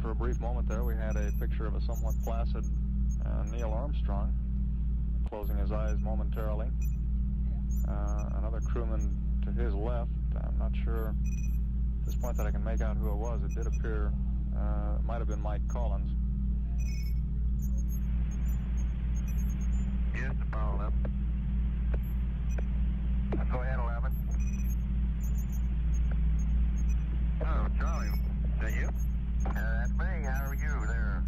for a brief moment there, we had a picture of a somewhat placid Neil Armstrong closing his eyes momentarily. Another crewman to his left. I'm not sure at this point that I can make out who it was. It did appear it might have been Mike Collins. Yes, follow up. Go ahead, 11. Oh, Charlie, is that you? That's me. How are you there?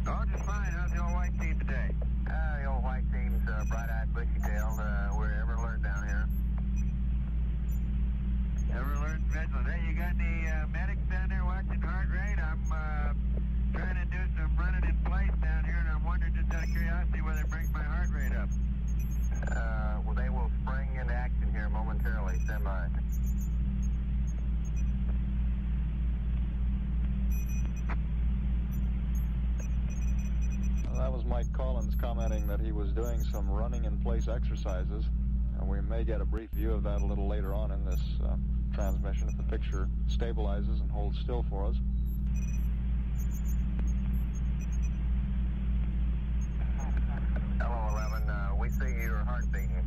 Oh, just fine. How's the old white team today? The old white team's bright-eyed, bushy-tailed. We're ever alert down here. Ever alert and vigilant. Hey, you got any medics down there watching heart rate? I'm trying to do some running in place down here, and I'm wondering just out of curiosity whether it brings my heart rate up. Well, they will spring into action here momentarily. Stand by. That was Mike Collins commenting that he was doing some running in place exercises, and we may get a brief view of that a little later on in this transmission if the picture stabilizes and holds still for us. Hello, 11. We see your heart beating.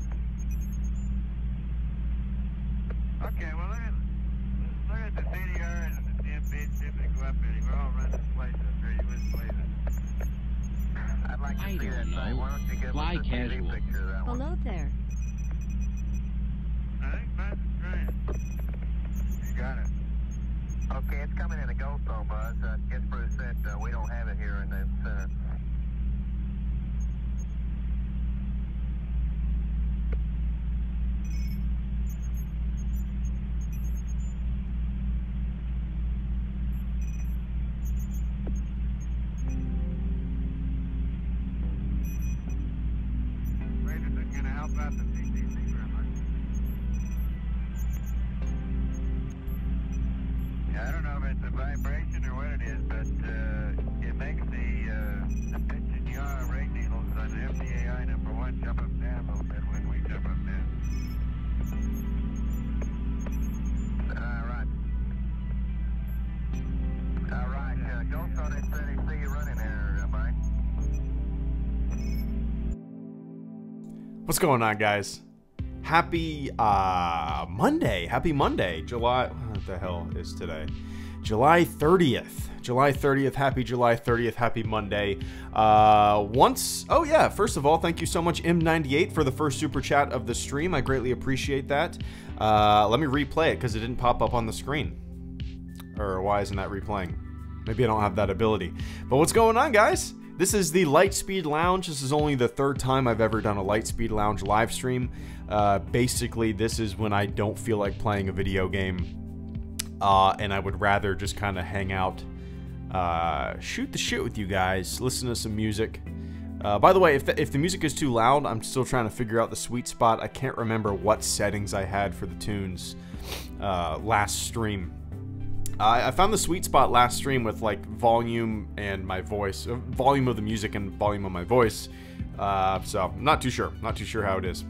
Okay, well, look at the CDR and the CMP, see if they go up any. We're all running this place up here. You wouldn't believe it. I'd like to see that thing. Why don't you give us a 3D picture of that one? Hello there. I think that's right. You got it. Okay, it's coming in a ghost zone, Buzz. Guess Bruce said we don't have it here in the center. About the CCC very much. Yeah, I don't know if it's a vibration or what it is, but it makes the pitch and yaw rate needles on the FDAI number 1 jump up and down a little bit when we jump up and down. All right. Ghost on it said he see you running there, Mike. What's going on, guys? Happy Monday. Happy Monday. What the hell is today? July 30th. July 30th. Happy July 30th. Happy Monday. Oh yeah, first of all, thank you so much, M98, for the first super chat of the stream. I greatly appreciate that. Let me replay it because it didn't pop up on the screen. Or why isn't that replaying? Maybe I don't have that ability. But what's going on, guys? This is the Lightspeed Lounge. This is only the 3rd time I've ever done a Lightspeed Lounge live stream. Basically, this is when I don't feel like playing a video game, and I would rather just kind of hang out, shoot the shit with you guys, listen to some music. By the way, if the music is too loud, I'm still trying to figure out the sweet spot. I can't remember what settings I had for the tunes last stream. I found the sweet spot last stream with like volume and my voice, volume of the music and volume of my voice. So not too sure how it is.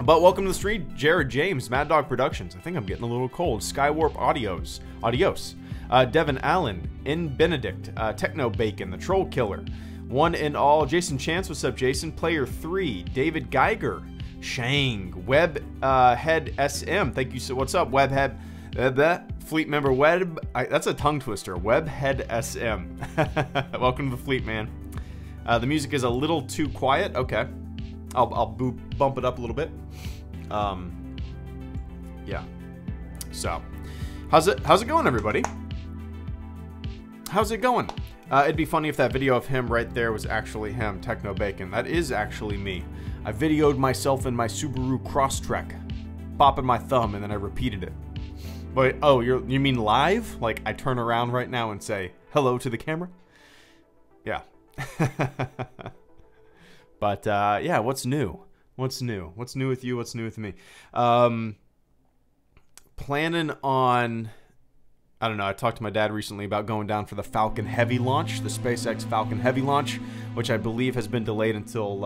But welcome to the stream, Jared James, Mad Dog Productions. I think I'm getting a little cold. Skywarp Audios, Adios. Devin Allen, In Benedict, Techno Bacon, The Troll Killer, One and All, Jason Chance, what's up, Jason? Player 3, David Geiger, Shang, Webhead SM, thank you. So what's up, Webhead? Fleet member that's a tongue twister. Webhead SM. Welcome to the fleet, man. The music is a little too quiet. Okay, I'll bump it up a little bit. Yeah. So, how's it going, everybody? How's it going? It'd be funny if that video of him right there was actually him, Techno Bacon. That is actually me. I videoed myself in my Subaru Crosstrek, popping my thumb, and then I repeated it. But, oh, you mean live? Like, I turn around right now and say hello to the camera? Yeah. But, yeah, what's new? What's new? What's new with you? What's new with me? Planning on... I don't know, I talked to my dad recently about going down for the Falcon Heavy launch, the SpaceX Falcon Heavy launch, which I believe has been delayed until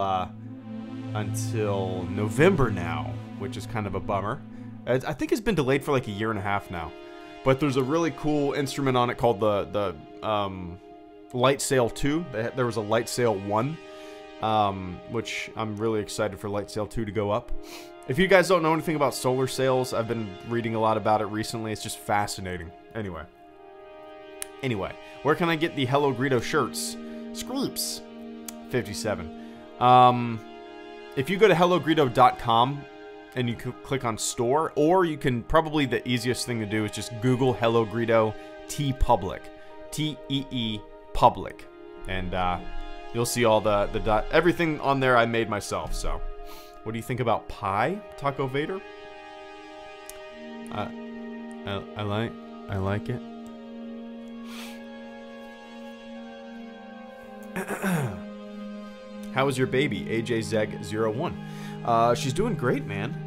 November now, which is kind of a bummer. I think it's been delayed for like a year and a half now. But there's a really cool instrument on it called the Lightsail 2. There was a Lightsail 1, which I'm really excited for Lightsail 2 to go up. If you guys don't know anything about solar sails, I've been reading a lot about it recently. It's just fascinating. Anyway, where can I get the HelloGreedo shirts? Screeps 57. If you go to hellogreedo.com and you click on store, or you can, probably the easiest thing to do is just Google HelloGreedo TeePublic, T-E-E Public, and you'll see all the everything on there I made myself. So, what do you think about pie, Taco Vader? I like it. How is your baby, AJZeg01? She's doing great, man.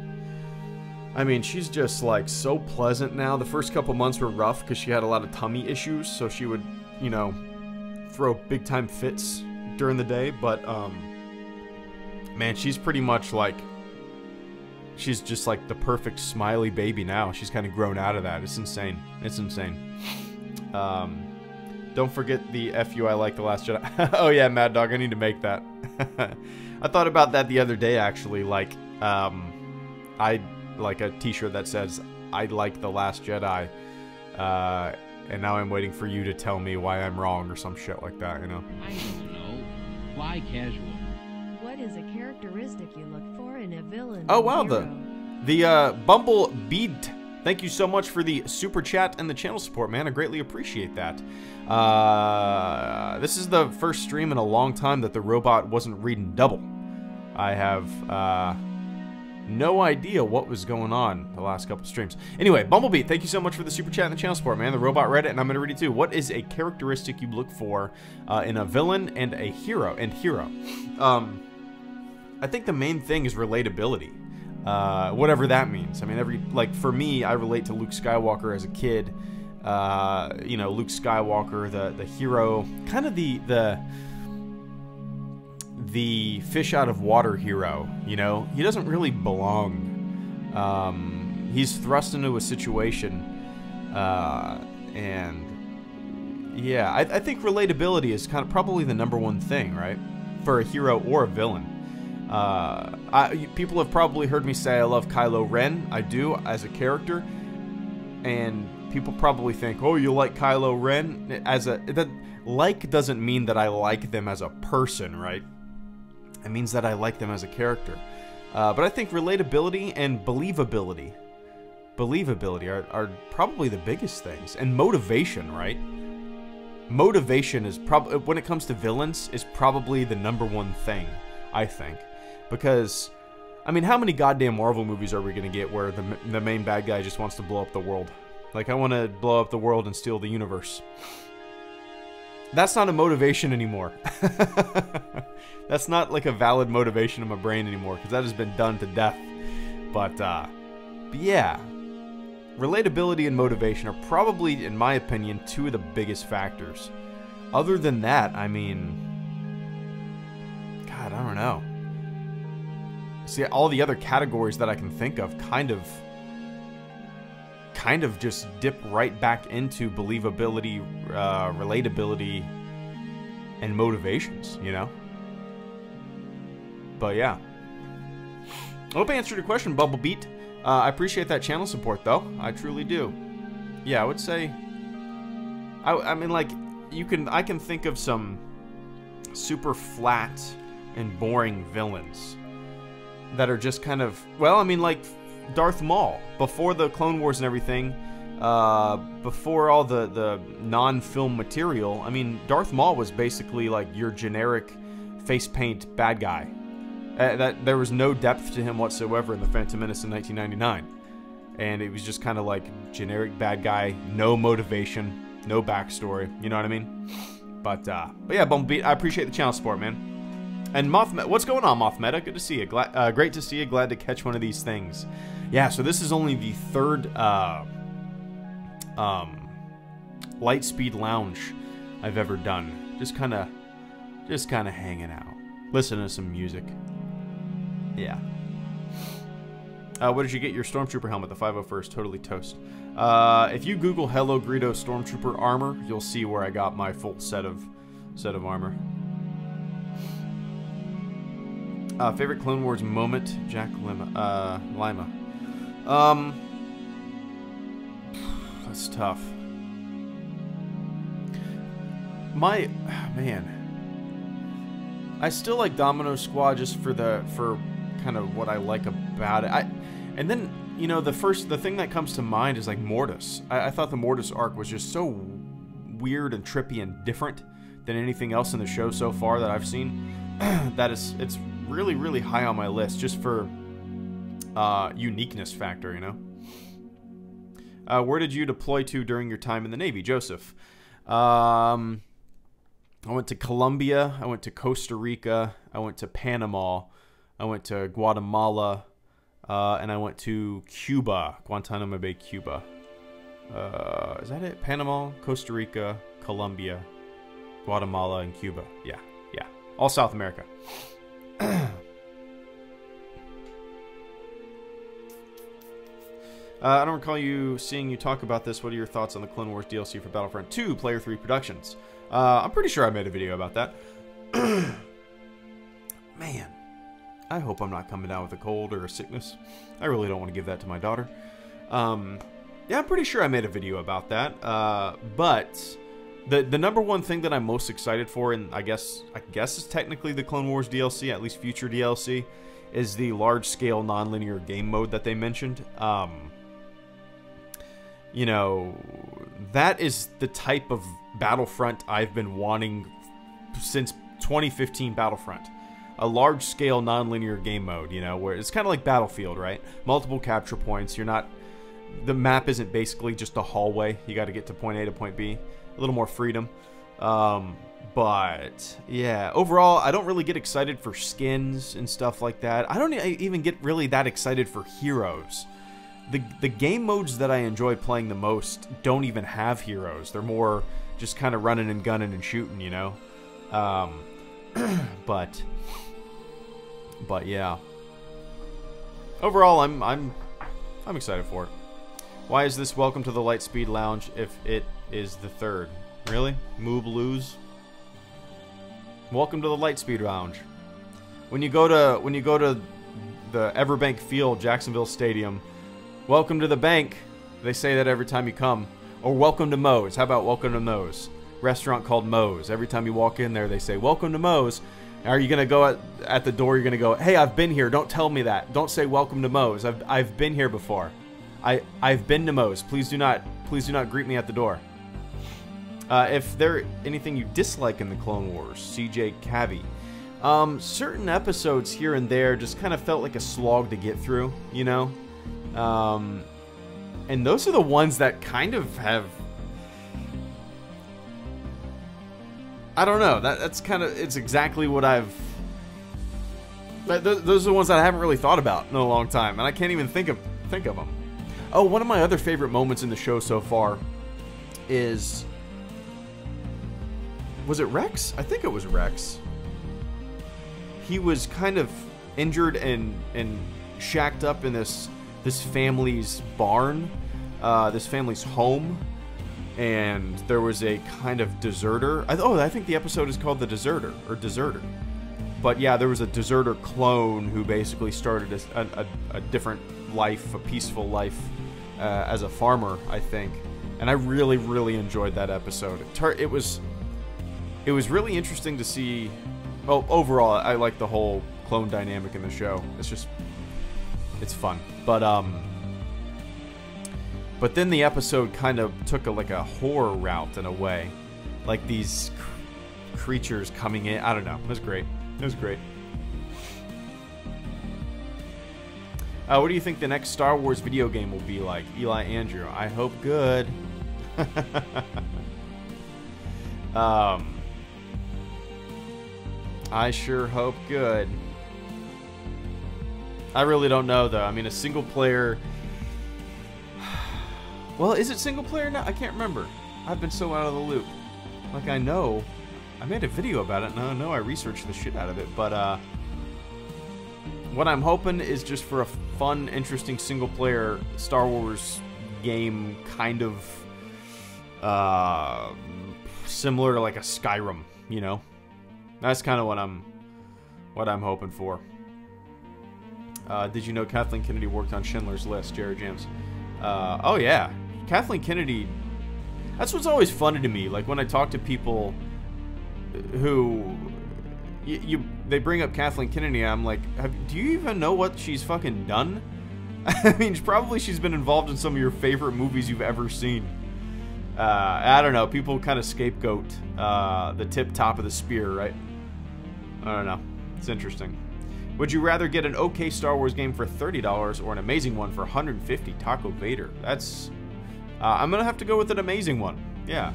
I mean, she's just like so pleasant now. The first couple months were rough because she had a lot of tummy issues, so she would, you know, throw big time fits during the day. But man, she's pretty much like, she's just like the perfect smiley baby now. She's kind of grown out of that. It's insane. It's insane. Don't forget the FU I like the Last Jedi. Oh yeah, Mad Dog, I need to make that. I thought about that the other day, actually. Like, I like a t-shirt that says, I like the Last Jedi, and now I'm waiting for you to tell me why I'm wrong or some shit like that, you know? I don't know. Fly casual. What is a characteristic you look for in a villain? Oh wow, hero? the Bumble Bead. Thank you so much for the super chat and the channel support, man. I greatly appreciate that. This is the first stream in a long time that the robot wasn't reading double. I have no idea what was going on the last couple streams. Anyway, Bumblebee, thank you so much for the super chat and the channel support, man. The robot read it, and I'm going to read it too. What is a characteristic you look for in a villain and a hero? I think the main thing is relatability. Whatever that means. I mean, like for me, I relate to Luke Skywalker as a kid. You know, Luke Skywalker, the hero, kind of the fish out of water hero. You know, he doesn't really belong. He's thrust into a situation, and yeah, I think relatability is kind of probably the #1 thing, right, for a hero or a villain. People have probably heard me say I love Kylo Ren. I do, as a character. And people probably think, oh, you like Kylo Ren? That like doesn't mean that I like them as a person, right? It means that I like them as a character. But I think relatability and believability are probably the biggest things. And motivation, right? Motivation is probably, when it comes to villains, is probably the #1 thing, I think. Because, I mean, how many goddamn Marvel movies are we going to get where the main bad guy just wants to blow up the world? Like, I want to blow up the world and steal the universe. That's not a motivation anymore. That's not like a valid motivation in my brain anymore, because that has been done to death. But yeah. Relatability and motivation are probably, in my opinion, 2 of the biggest factors. Other than that, I mean, God, I don't know. See, all the other categories that I can think of kind of just dip right back into believability, relatability, and motivations, you know? But yeah. I hope I answered your question, Bubblebeat. I appreciate that channel support, though. I truly do. Yeah, I would say, I mean, like, I can think of some super flat and boring villains that are just kind of, well, I mean, like Darth Maul, before the Clone Wars and everything, before all the non-film material, I mean, Darth Maul was basically like your generic face paint bad guy. That there was no depth to him whatsoever in The Phantom Menace in 1999. And it was just kind of like generic bad guy, no motivation, no backstory, you know what I mean? But yeah, Bumblebee, I appreciate the channel support, man. And Mothmeta, what's going on, Mothmeta? Good to see you. Great to see you. Glad to catch one of these things. Yeah, so this is only the 3rd Lightspeed lounge I've ever done. Just kind of hanging out, listening to some music. Yeah. What did you get your Stormtrooper helmet? The 501st, totally toast. If you Google HelloGreedo Stormtrooper armor, you'll see where I got my full set of armor. Favorite Clone Wars moment, Jack Lima. That's tough. Man, I still like Domino Squad just for kind of what I like about it. And then, you know, the thing that comes to mind is like Mortis. I thought the Mortis arc was just so weird and trippy and different than anything else in the show so far that I've seen. It's really, really high on my list just for uniqueness factor, you know. Where did you deploy to during your time in the Navy, Joseph? I went to Colombia, I went to Costa Rica, I went to Panama, I went to Guatemala, and I went to Cuba, Guantanamo Bay, Cuba. Is that it? Panama, Costa Rica, Colombia, Guatemala, and Cuba. Yeah. All South America. I don't recall seeing you talk about this. What are your thoughts on the Clone Wars DLC for Battlefront 2 Player 3 Productions? I'm pretty sure I made a video about that. Man, I hope I'm not coming down with a cold or a sickness. I really don't want to give that to my daughter. Yeah, I'm pretty sure I made a video about that. But the number one thing that I'm most excited for, and I guess is technically the Clone Wars DLC, at least future DLC, is the large-scale non-linear game mode that they mentioned. You know, that is the type of Battlefront I've been wanting since 2015 Battlefront. A large-scale non-linear game mode, you know, where it's kind of like Battlefield, right? Multiple capture points. The map isn't basically just a hallway. You got to get to point A to point B. A little more freedom. But yeah, overall, I don't really get excited for skins and stuff like that. I don't even get really that excited for heroes. The game modes that I enjoy playing the most don't even have heroes. They're more just kind of running and gunning and shooting, you know. But yeah. Overall, I'm excited for it. Why is this Welcome to the Lightspeed Lounge if it is the third? Really? Moob lose? Welcome to the Lightspeed Lounge. When you go to the Everbank Field, Jacksonville Stadium, welcome to the bank. They say that every time you come. Or welcome to Moe's. How about welcome to Moe's? Restaurant called Moe's. Every time you walk in there, they say welcome to Moe's. Are you gonna go at the door? You're gonna go, hey, I've been here. Don't tell me that. Don't say welcome to Moe's. I've been here before. I've been to Moe's. Please do not greet me at the door. If there anything you dislike in the Clone Wars, CJ Cavi. Certain episodes here and there just kind of felt like a slog to get through, you know? And those are the ones that kind of have... I don't know. That's kind of... It's exactly what I've... Those are the ones that I haven't really thought about in a long time, and I can't even think of them. Oh, one of my other favorite moments in the show so far is... Was it Rex? I think it was Rex. He was kind of injured and shacked up in this family's barn, this family's home, and there was a kind of deserter. I think the episode is called The Deserter, or Deserter. But yeah, there was a deserter clone who basically started a different life, a peaceful life, as a farmer, I think. And I really, really enjoyed that episode. It was really interesting to see. Well, overall, I like the whole clone dynamic in the show. It's fun. But then the episode kind of took a horror route in a way. Like these creatures coming in. I don't know. It was great. It was great. What do you think the next Star Wars video game will be like? Eli Andrew. I hope good. I sure hope good. I really don't know, though. I mean, a single player... Well, is it single player now? I can't remember. I've been so out of the loop. Like, I know. I made a video about it, and I know I researched the shit out of it, but, what I'm hoping is just for a fun, interesting single-player Star Wars game kind of similar to like a Skyrim, you know? That's kind of what I'm hoping for. Did you know Kathleen Kennedy worked on Schindler's List, Jared James? Oh yeah, Kathleen Kennedy. That's what's always funny to me. Like when I talk to people who they bring up Kathleen Kennedy, I'm like, do you even know what she's fucking done? I mean, she's been involved in some of your favorite movies you've ever seen. I don't know. People kind of scapegoat the top of the spear, right? I don't know. It's interesting. Would you rather get an okay Star Wars game for $30 or an amazing one for $150? Taco Vader. That's... I'm gonna have to go with an amazing one. Yeah.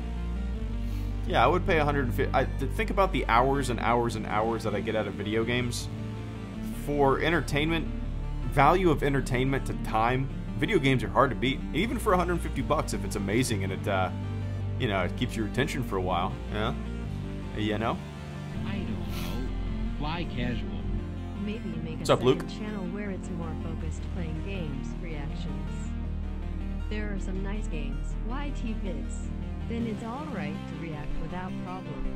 Yeah, I would pay $150. Think about the hours and hours and hours that I get out of video games. For entertainment, value of entertainment to time, video games are hard to beat. Even for $150 if it's amazing and it, you know, it keeps your attention for a while. Yeah. You know? I don't know. Fly casual. Maybe make What's a up, Luke? second channel where it's more focused playing games, reactions. There are some nice games, YT vids. Then it's alright to react without problem.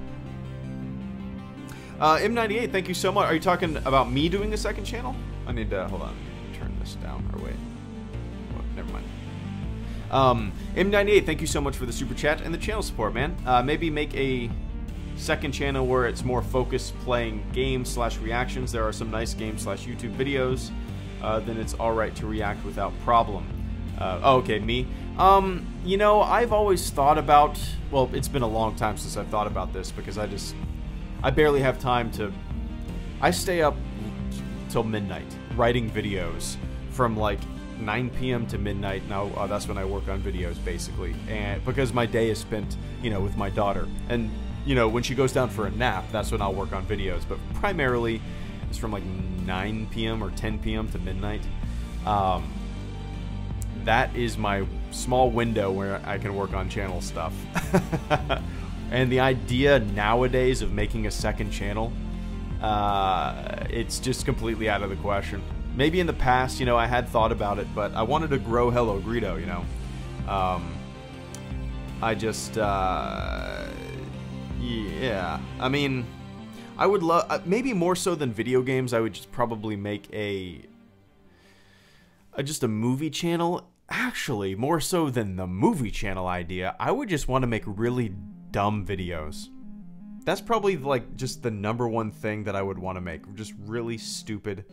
M98, thank you so much. Are you talking about me doing a second channel? I need to, hold on, turn this down, or wait. Oh, never mind. M98, thank you so much for the super chat and the channel support, man. Maybe make a second channel where it's more focused playing games / reactions. There are some nice games / YouTube videos. Then it's alright to react without problem. Okay, me. You know, I've always thought about, well, it's been a long time since I've thought about this because I barely have time to, I stay up till midnight writing videos from like 9 p.m. to midnight. Now, that's when I work on videos basically. And because my day is spent, you know, with my daughter. And, you know, when she goes down for a nap, that's when I'll work on videos. But primarily, it's from like 9 p.m. or 10 p.m. to midnight. That is my small window where I can work on channel stuff. And the idea nowadays of making a second channel, it's just completely out of the question. Maybe in the past, you know, I had thought about it, but I wanted to grow HelloGreedo, you know. I just, yeah. I mean, I would love, maybe more so than video games, I would just probably make just a movie channel. Actually, more so than the movie channel idea, I would just want to make really dumb videos. That's probably like just the #1 thing that I would want to make. Just really stupid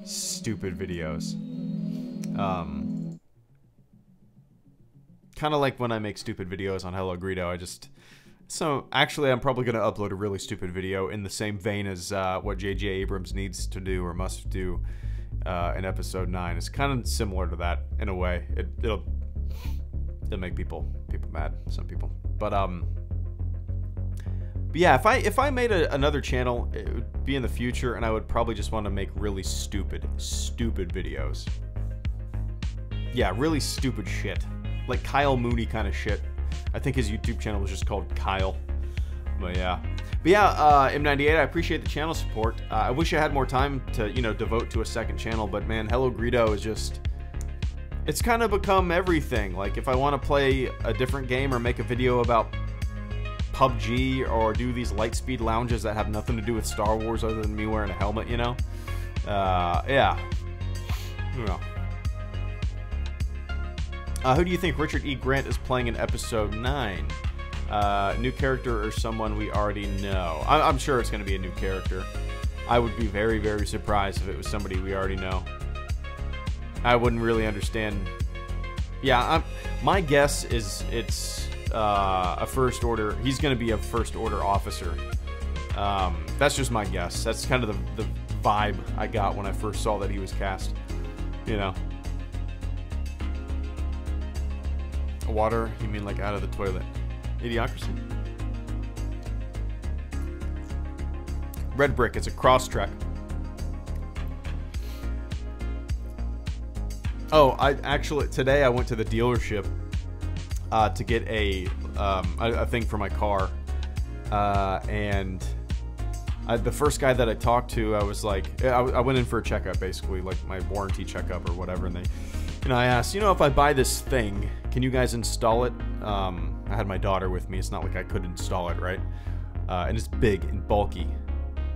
videos. Kind of like when I make stupid videos on HelloGreedo, so actually I'm probably going to upload a really stupid video in the same vein as what J.J. Abrams needs to do or must do in episode 9. It's kind of similar to that in a way. It'll make people mad, some people. But yeah, if I made another channel, it would be in the future, and I would probably just want to make really stupid videos. Yeah, really stupid shit, like Kyle Mooney kind of shit. I think his YouTube channel was just called Kyle. But yeah, M98, I appreciate the channel support. I wish I had more time to, you know, devote to a second channel, but man, HelloGreedo is just, it's kind of become everything. Like if I want to play a different game or make a video about PUBG or do these Lightspeed lounges that have nothing to do with Star Wars other than me wearing a helmet, you know? Yeah. You know. Who do you think Richard E. Grant is playing in episode 9? New character or someone we already know? I'm sure it's going to be a new character. I would be very, very surprised if it was somebody we already know. I wouldn't really understand. Yeah, my guess is it's a first order. He's going to be a first order officer. That's just my guess. That's kind of the vibe I got when I first saw that he was cast. You know. Water? You mean like out of the toilet? Idiocracy. Red Brick, it's a cross trek. Oh, today I went to the dealership to get a thing for my car. And the first guy that I talked to, I was like, I went in for a checkup, basically, like my warranty checkup or whatever, and And I asked, you know, if I buy this thing, can you guys install it? I had my daughter with me. It's not like I could install it, right? And it's big and bulky,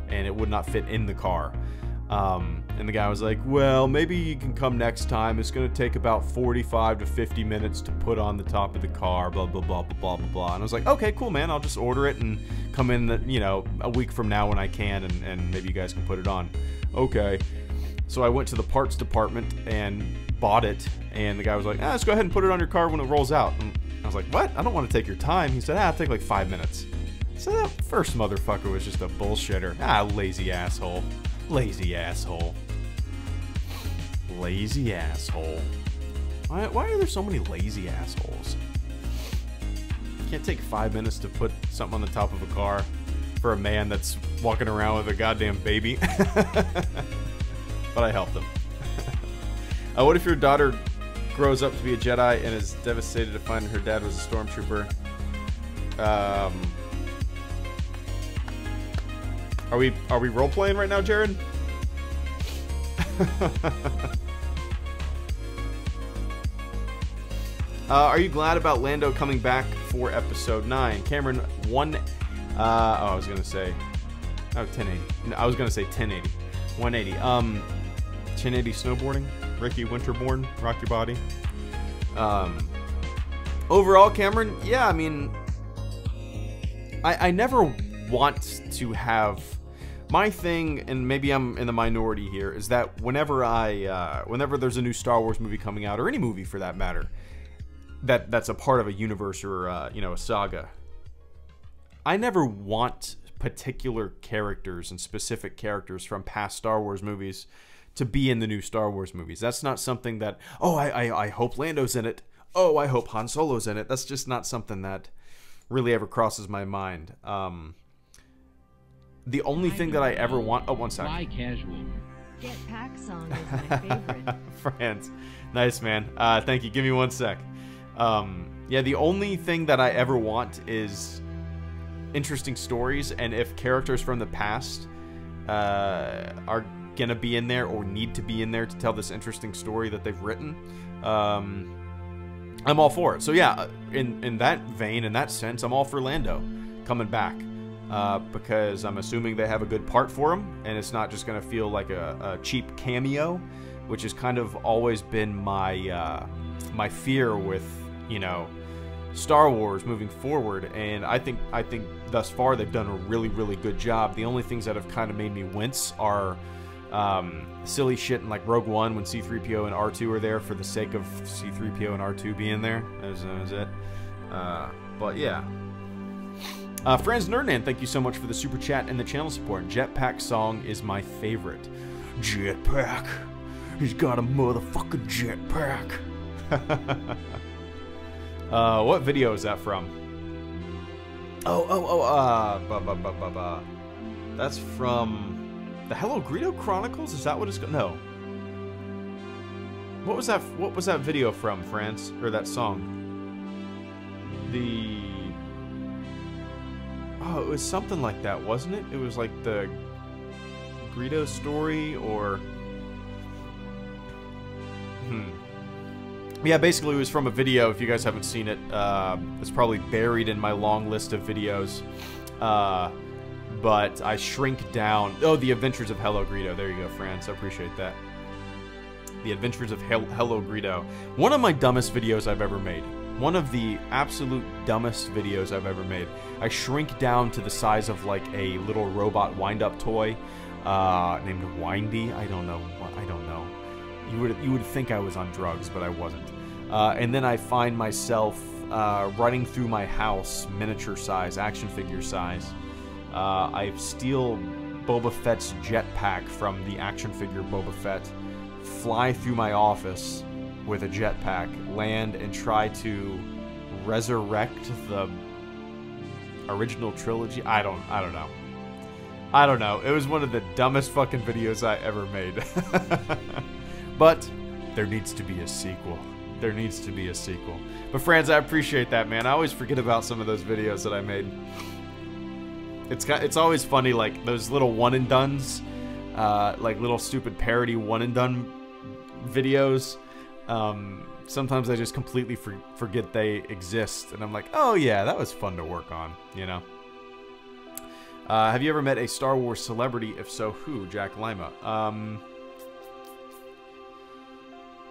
and it would not fit in the car. And the guy was like, well, maybe you can come next time. It's going to take about 45 to 50 minutes to put on the top of the car, blah, blah, blah, blah, blah, blah, blah. And I was like, okay, cool, man. I'll just order it and come in, you know, a week from now when I can, and maybe you guys can put it on. Okay. So I went to the parts department and bought it, and the guy was like, let's go ahead and put it on your car when it rolls out. And I was like, what? I don't want to take your time. He said, it'll take like 5 minutes. So that first motherfucker was just a bullshitter. Lazy asshole. Lazy asshole. Lazy asshole. Why are there so many lazy assholes? Can't take 5 minutes to put something on the top of a car for a man that's walking around with a goddamn baby. But I helped him. What if your daughter grows up to be a Jedi and is devastated to find her dad was a stormtrooper? Are we role playing right now, Jared? Are you glad about Lando coming back for episode 9? Cameron, I was gonna say 1080. No, I was gonna say 1080. 180. 1080 snowboarding. Ricky Winterborn, rock your body. Overall, Cameron, yeah, I mean, I never want to have my thing, and maybe I'm in the minority here, is that whenever there's a new Star Wars movie coming out, or any movie for that matter, that's a part of a universe or a saga, I never want particular characters and specific characters from past Star Wars movies to be in the new Star Wars movies. That's not something that, I hope Lando's in it. Oh, I hope Han Solo's in it. That's just not something that really ever crosses my mind. The only thing that I ever want... Oh, one second. Fly casual. Jetpack song is my favorite. France. Nice, man. Thank you. Give me 1 sec. Yeah, the only thing that I ever want is interesting stories, and if characters from the past are gonna be in there or need to be in there to tell this interesting story that they've written, I'm all for it. So yeah, in that vein, in that sense, I'm all for Lando coming back. Because I'm assuming they have a good part for him, and it's not just going to feel like a cheap cameo, which has kind of always been my my fear with, Star Wars moving forward. And I think thus far they've done a really, really good job. The only things that have kind of made me wince are silly shit in like Rogue One when C-3PO and R2 are there for the sake of C-3PO and R2 being there. That was it. But yeah. Franz Nerdnan, thank you so much for the super chat and the channel support. Jetpack song is my favorite. Jetpack. He's got a motherfucking jetpack. What video is that from? That's from the HelloGreedo Chronicles? Is that what it's... No. What was that video from, Franz? Or that song? Oh, it was something like that, wasn't it? It was like the Greedo story, or... Yeah, basically it was from a video. If you guys haven't seen it, it's probably buried in my long list of videos. But I shrink down... Oh, The Adventures of HelloGreedo. There you go, Franz. I appreciate that. The Adventures of HelloGreedo. One of my dumbest videos I've ever made. One of the absolute dumbest videos I've ever made. I shrink down to the size of like a little robot wind-up toy named Windy. I don't know. You would think I was on drugs, but I wasn't. And then I find myself running through my house, miniature size, action figure size. I steal Boba Fett's jetpack from the action figure Boba Fett, fly through my office with a jetpack, land, and try to resurrect the original trilogy. I don't know. It was one of the dumbest fucking videos I ever made. But there needs to be a sequel. But Franz, I appreciate that, man. I always forget about some of those videos that I made. It's always funny, like those little one and dones, like little stupid parody one and done videos. Sometimes I just completely forget they exist, and I'm like, oh yeah, that was fun to work on, you know? Have you ever met a Star Wars celebrity? If so, who? Jack Lima.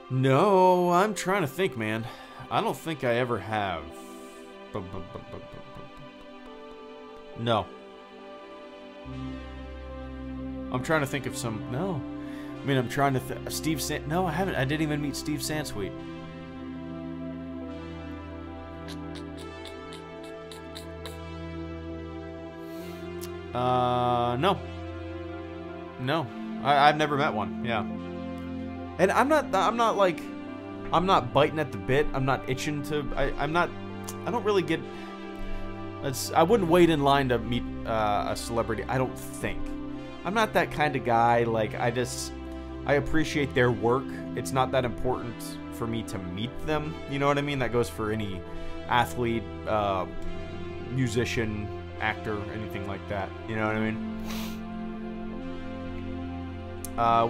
No, I'm trying to think, man. I don't think I ever have. No. I'm trying to think of some... No. I mean, I'm trying to... Steve San... No, I haven't. I didn't even meet Steve Sansweet. No. No. I've never met one. Yeah. And I'm not like... I'm not biting at the bit. I'm not itching to... I don't really get... I wouldn't wait in line to meet a celebrity, I don't think. I'm not that kind of guy. Like, I appreciate their work. It's not that important for me to meet them. You know what I mean? That goes for any athlete, musician, actor, anything like that. You know what I mean?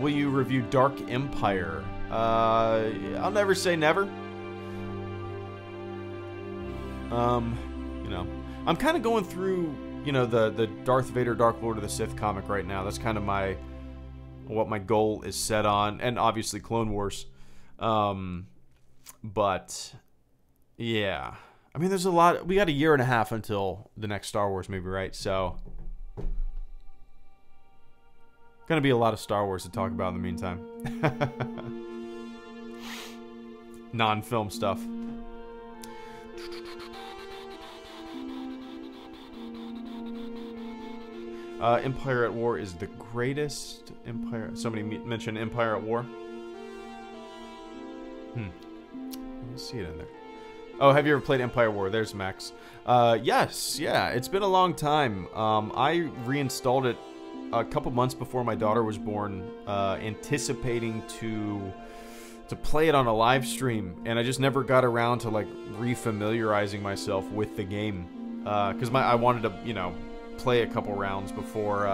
Will you review Dark Empire? I'll never say never. You know, I'm kind of going through, you know, the Darth Vader, Dark Lord of the Sith comic right now. That's kind of what my goal is set on, and obviously Clone Wars. But yeah, I mean, there's a lot. We got a year and a half until the next Star Wars movie, right? So, gonna be a lot of Star Wars to talk about in the meantime. Non-film stuff. Empire at War is the greatest. Empire. Somebody mentioned Empire at War. Let's see it in there. Oh, have you ever played Empire at War? There's Max. Yes, yeah. It's been a long time. I reinstalled it a couple months before my daughter was born, anticipating to play it on a live stream, and I just never got around to like refamiliarizing myself with the game, because I wanted to, you know, play a couple rounds before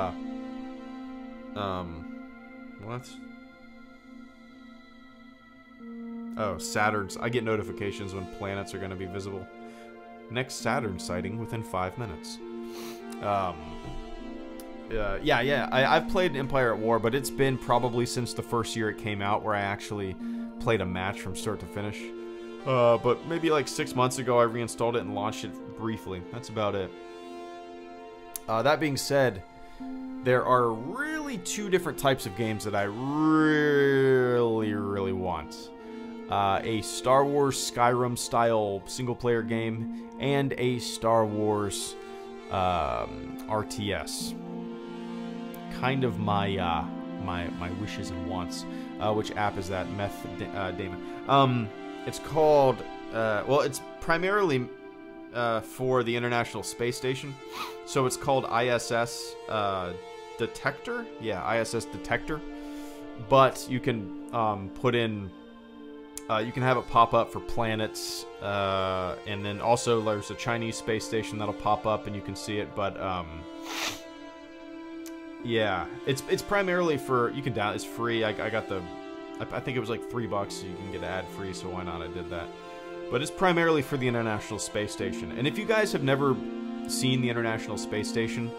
what? Oh, Saturn's. I get notifications when planets are going to be visible. Next Saturn sighting within 5 minutes. Yeah. I've played Empire at War, but it's been probably since the first year it came out where I actually played a match from start to finish. But maybe like 6 months ago I reinstalled it and launched it briefly. That's about it. That being said, there are really two different types of games that I really want. A Star Wars Skyrim style single player game and a Star Wars RTS. Kind of my my wishes and wants. Which app is that? Damon. It's called well, it's primarily for the International Space Station, so it's called ISS Detector. Yeah, ISS Detector. But you can put in. You can have it pop up for planets, and then also there's a Chinese space station that'll pop up and you can see it. But yeah, it's primarily for, you can download. It's free. I got the, I think it was like $3, so you can get ad free. So why not? I did that. But it's primarily for the International Space Station. And if you guys have never seen the International Space Station,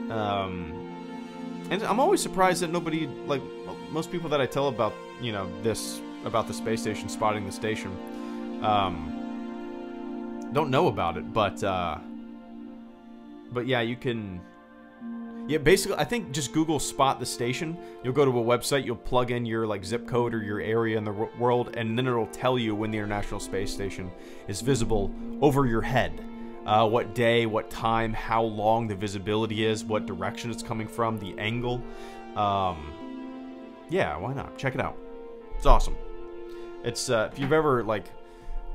and I'm always surprised that nobody, like most people that I tell about, you know, about the space station, spotting the station, don't know about it. But yeah, you can. Yeah, basically, I think just Google spot the station. You'll go to a website, you'll plug in your like zip code or your area in the world, and then it'll tell you when the International Space Station is visible over your head. What day, what time, how long the visibility is, what direction it's coming from, the angle. Yeah, why not? Check it out. It's awesome. It's if you've ever, like,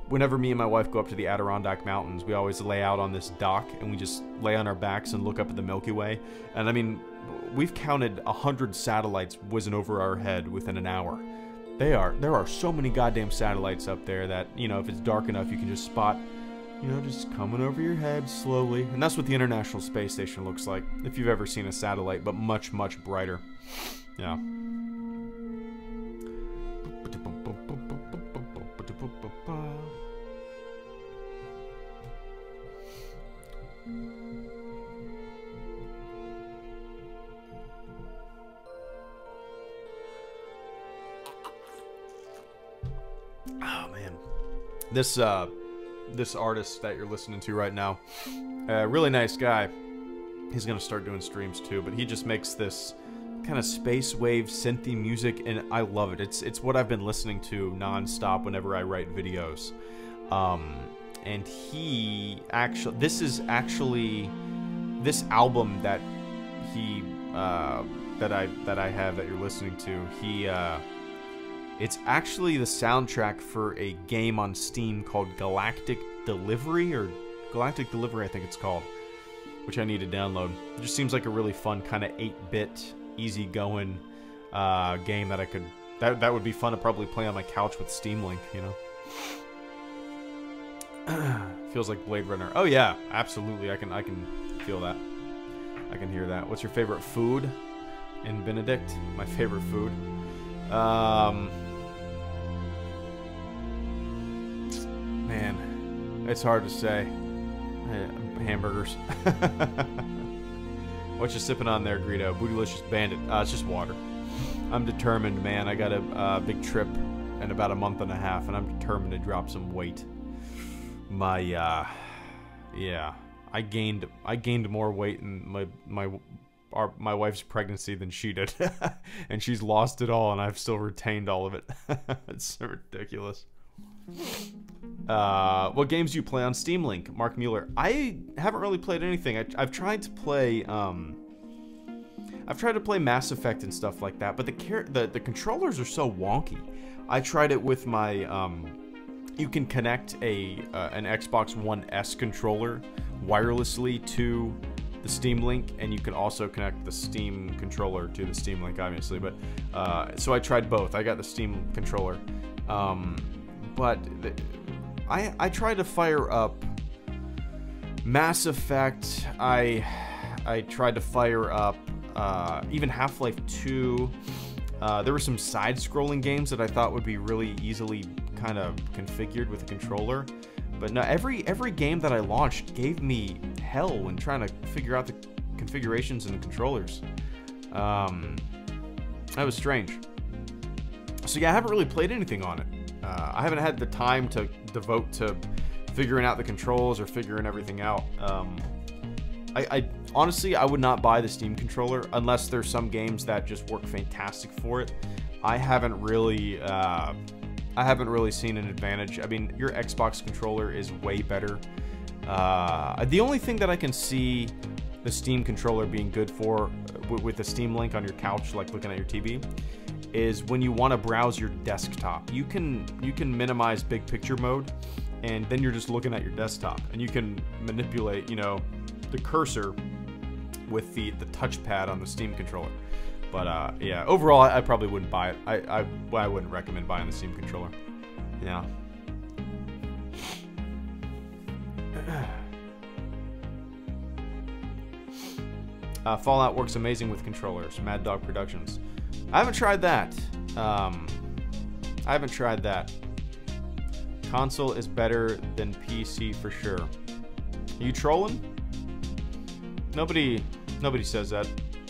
whenever me and my wife go up to the Adirondack Mountains, we always lay out on this dock and we just lay on our backs and look up at the Milky Way. And I mean, we've counted 100 satellites whizzing over our head within an hour. There are so many goddamn satellites up there that, you know, if it's dark enough, you can just spot, you know, just coming over your head slowly. And that's what the International Space Station looks like, if you've ever seen a satellite, but much, much brighter. Yeah. This artist that you're listening to right now, really nice guy. He's gonna start doing streams too, but he just makes this kind of space wave synthy music, and I love it. It's what I've been listening to nonstop whenever I write videos. And he actually, this album that he that I have that you're listening to, it's actually the soundtrack for a game on Steam called Galactic Delivery, I think it's called, which I need to download. It just seems like a really fun kind of 8-bit, easy-going game that I could, that would be fun to probably play on my couch with Steam Link, you know? Feels like Blade Runner. Oh yeah, absolutely. I can feel that. I can hear that. What's your favorite food in Benedict? My favorite food. Man, it's hard to say. Hamburgers. What you sipping on there, Greedo? Bootylicious Bandit. It's just water. I'm determined, man. I got a big trip in about a month and a half, and I'm determined to drop some weight. Yeah, I gained more weight in my wife's pregnancy than she did, and she's lost it all, and I've still retained all of it. It's so ridiculous. What games do you play on Steam Link? Mark Mueller. I haven't really played anything. I've tried to play Mass Effect and stuff like that, but the controllers are so wonky. I tried it with my you can connect an Xbox One S controller wirelessly to the Steam Link, and you can also connect the Steam controller to the Steam Link, obviously. But so I tried both. I got the Steam controller, but I tried to fire up Mass Effect. I tried to fire up even Half-Life 2. There were some side-scrolling games that I thought would be really easily kind of configured with a controller, but no, every game that I launched gave me hell when trying to figure out the configurations and the controllers. That was strange. So yeah, I haven't really played anything on it. I haven't had the time to devote to figuring out the controls or figuring everything out. I honestly, I would not buy the Steam controller unless there's some games that just work fantastic for it. I haven't really seen an advantage. I mean, your Xbox controller is way better. The only thing that I can see the Steam controller being good for with the Steam Link on your couch, like looking at your TV, is when you want to browse your desktop. You can minimize big picture mode, and then you're just looking at your desktop, and you can manipulate, you know, the cursor with the touchpad on the Steam controller. But yeah, overall, I probably wouldn't buy it. I wouldn't recommend buying the Steam controller. Yeah. Fallout works amazing with controllers. Mad Dog Productions. I haven't tried that. Console is better than PC for sure. Are you trolling? Nobody says that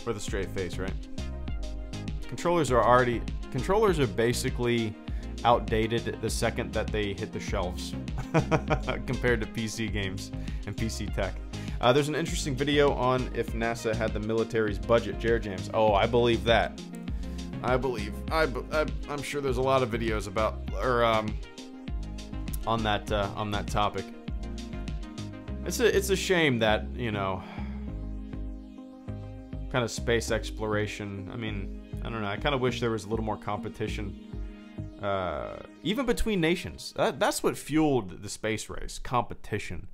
with a straight face, right? Controllers are basically outdated the second that they hit the shelves compared to PC games and PC tech. There's an interesting video on if NASA had the military's budget. Jared James. Oh, I believe that. I'm sure there's a lot of videos about on that topic. It's a shame that, you know, kind of space exploration. I mean, I don't know. I kind of wish there was a little more competition, even between nations. That's what fueled the space race, competition.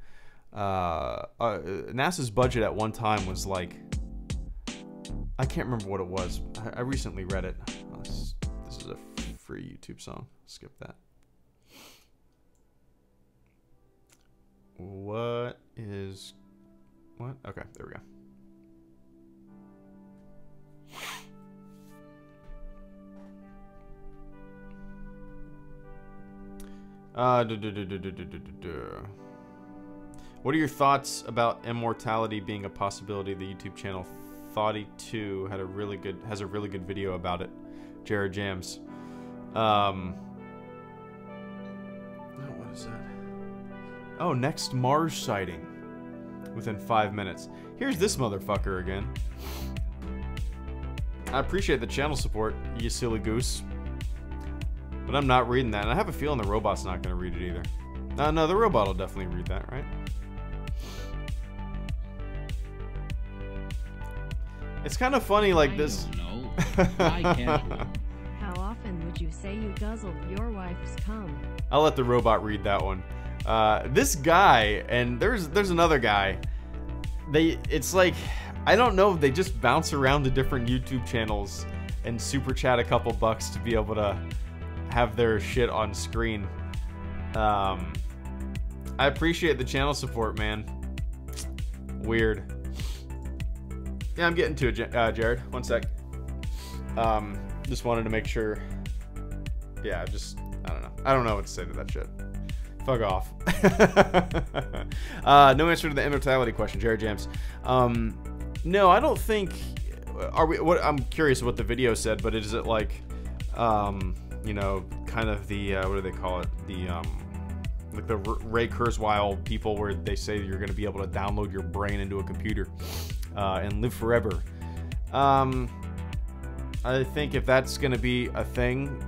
NASA's budget at one time was like, I can't remember what it was. I recently read it. This is a free YouTube song. Skip that. What? Okay, there we go. What are your thoughts about Immortality being a possibility? The YouTube channel Thoughty2 has a really good video about it. Jared Jams. What What is that? Oh, next Mars sighting. Within 5 minutes. Here's this motherfucker again. I appreciate the channel support, you silly goose. But I'm not reading that, and I have a feeling the robot's not going to read it either. No, the robot will definitely read that, right? It's kind of funny, like this. How often would you say you guzzled your wife's cum? I'll let the robot read that one. This guy, and there's another guy. It's like, I don't know if they just bounce around to different YouTube channels and super chat a couple bucks to be able to have their shit on screen. I appreciate the channel support, man. Weird. Yeah, I'm getting to it, Jared. One sec. Just wanted to make sure. Yeah, just, I don't know. I don't know what to say to that shit. Fuck off. No answer to the immortality question, Jared Jams. No, I don't think. Are we? What? I'm curious what the video said, but is it like, you know, kind of the what do they call it? The like the Ray Kurzweil people, where they say you're going to be able to download your brain into a computer and live forever. I think if that's going to be a thing,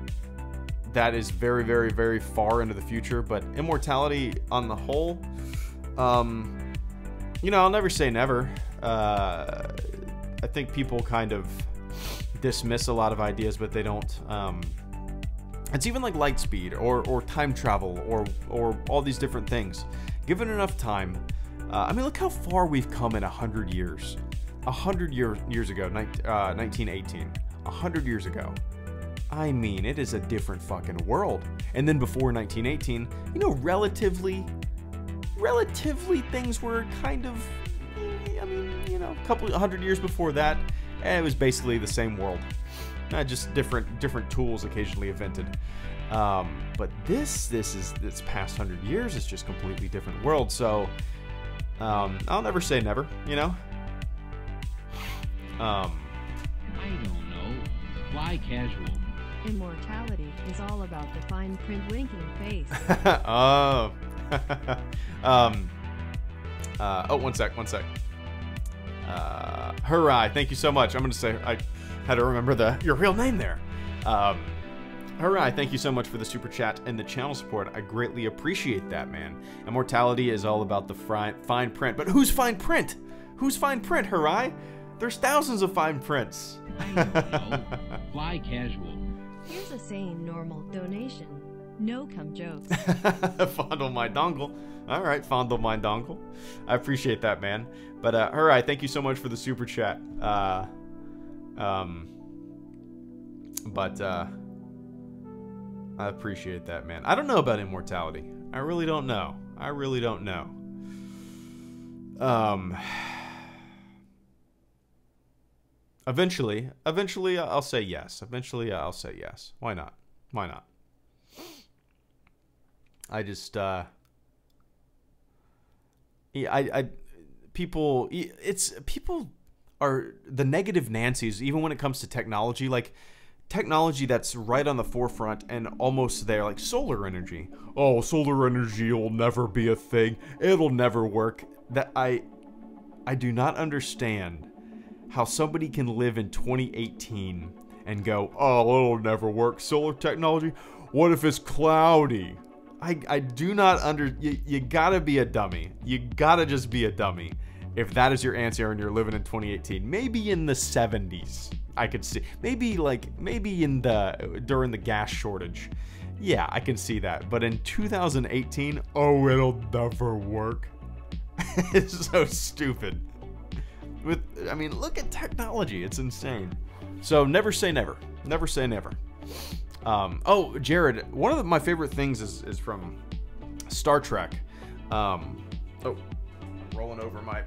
that is very, very, very far into the future. But immortality on the whole, you know, I'll never say never. I think people kind of dismiss a lot of ideas, but they don't. It's even like Lightspeed or time travel or all these different things. Given enough time, I mean, look how far we've come in 100 years. 100 years ago, 1918. 100 years ago. I mean, it is a different fucking world. And then before 1918, you know, relatively things were kind of, I mean, you know, a couple 100 years before that, it was basically the same world. Just different tools occasionally invented. But this past 100 years is just completely different world. So I'll never say never, you know. I don't know. Fly casual. Immortality is all about the fine print winking face. Oh. Oh, one sec. Hurrah, thank you so much. I'm gonna say, I had to remember your real name there. Hurrah, thank you so much for the super chat and the channel support. I greatly appreciate that, man. Immortality is all about the fine print. But who's fine print? Who's fine print, Hurrah? There's thousands of fine prints. I don't know. Fly casual. Here's a sane, normal donation. No cum jokes. Fondle my dongle. All right, fondle my dongle. I appreciate that, man. But all right, thank you so much for the super chat. I appreciate that, man. I don't know about immortality. I really don't know. Eventually I'll say yes. Why not? I just, people are the negative Nancy's, even when it comes to technology, like technology that's right on the forefront and almost there, like solar energy. Oh, solar energy will never be a thing. It'll never work. That I do not understand how somebody can live in 2018 and go, oh, it'll never work. Solar technology? What if it's cloudy? I do not you gotta be a dummy. You gotta just be a dummy if that is your answer and you're living in 2018. Maybe in the 70s, I could see. Maybe in during the gas shortage. Yeah, I can see that. But in 2018, oh, it'll never work. It's so stupid. I mean, look at technology. It's insane. So never say never. Never say never. Oh, Jared, one of my favorite things is from Star Trek. Oh, rolling over my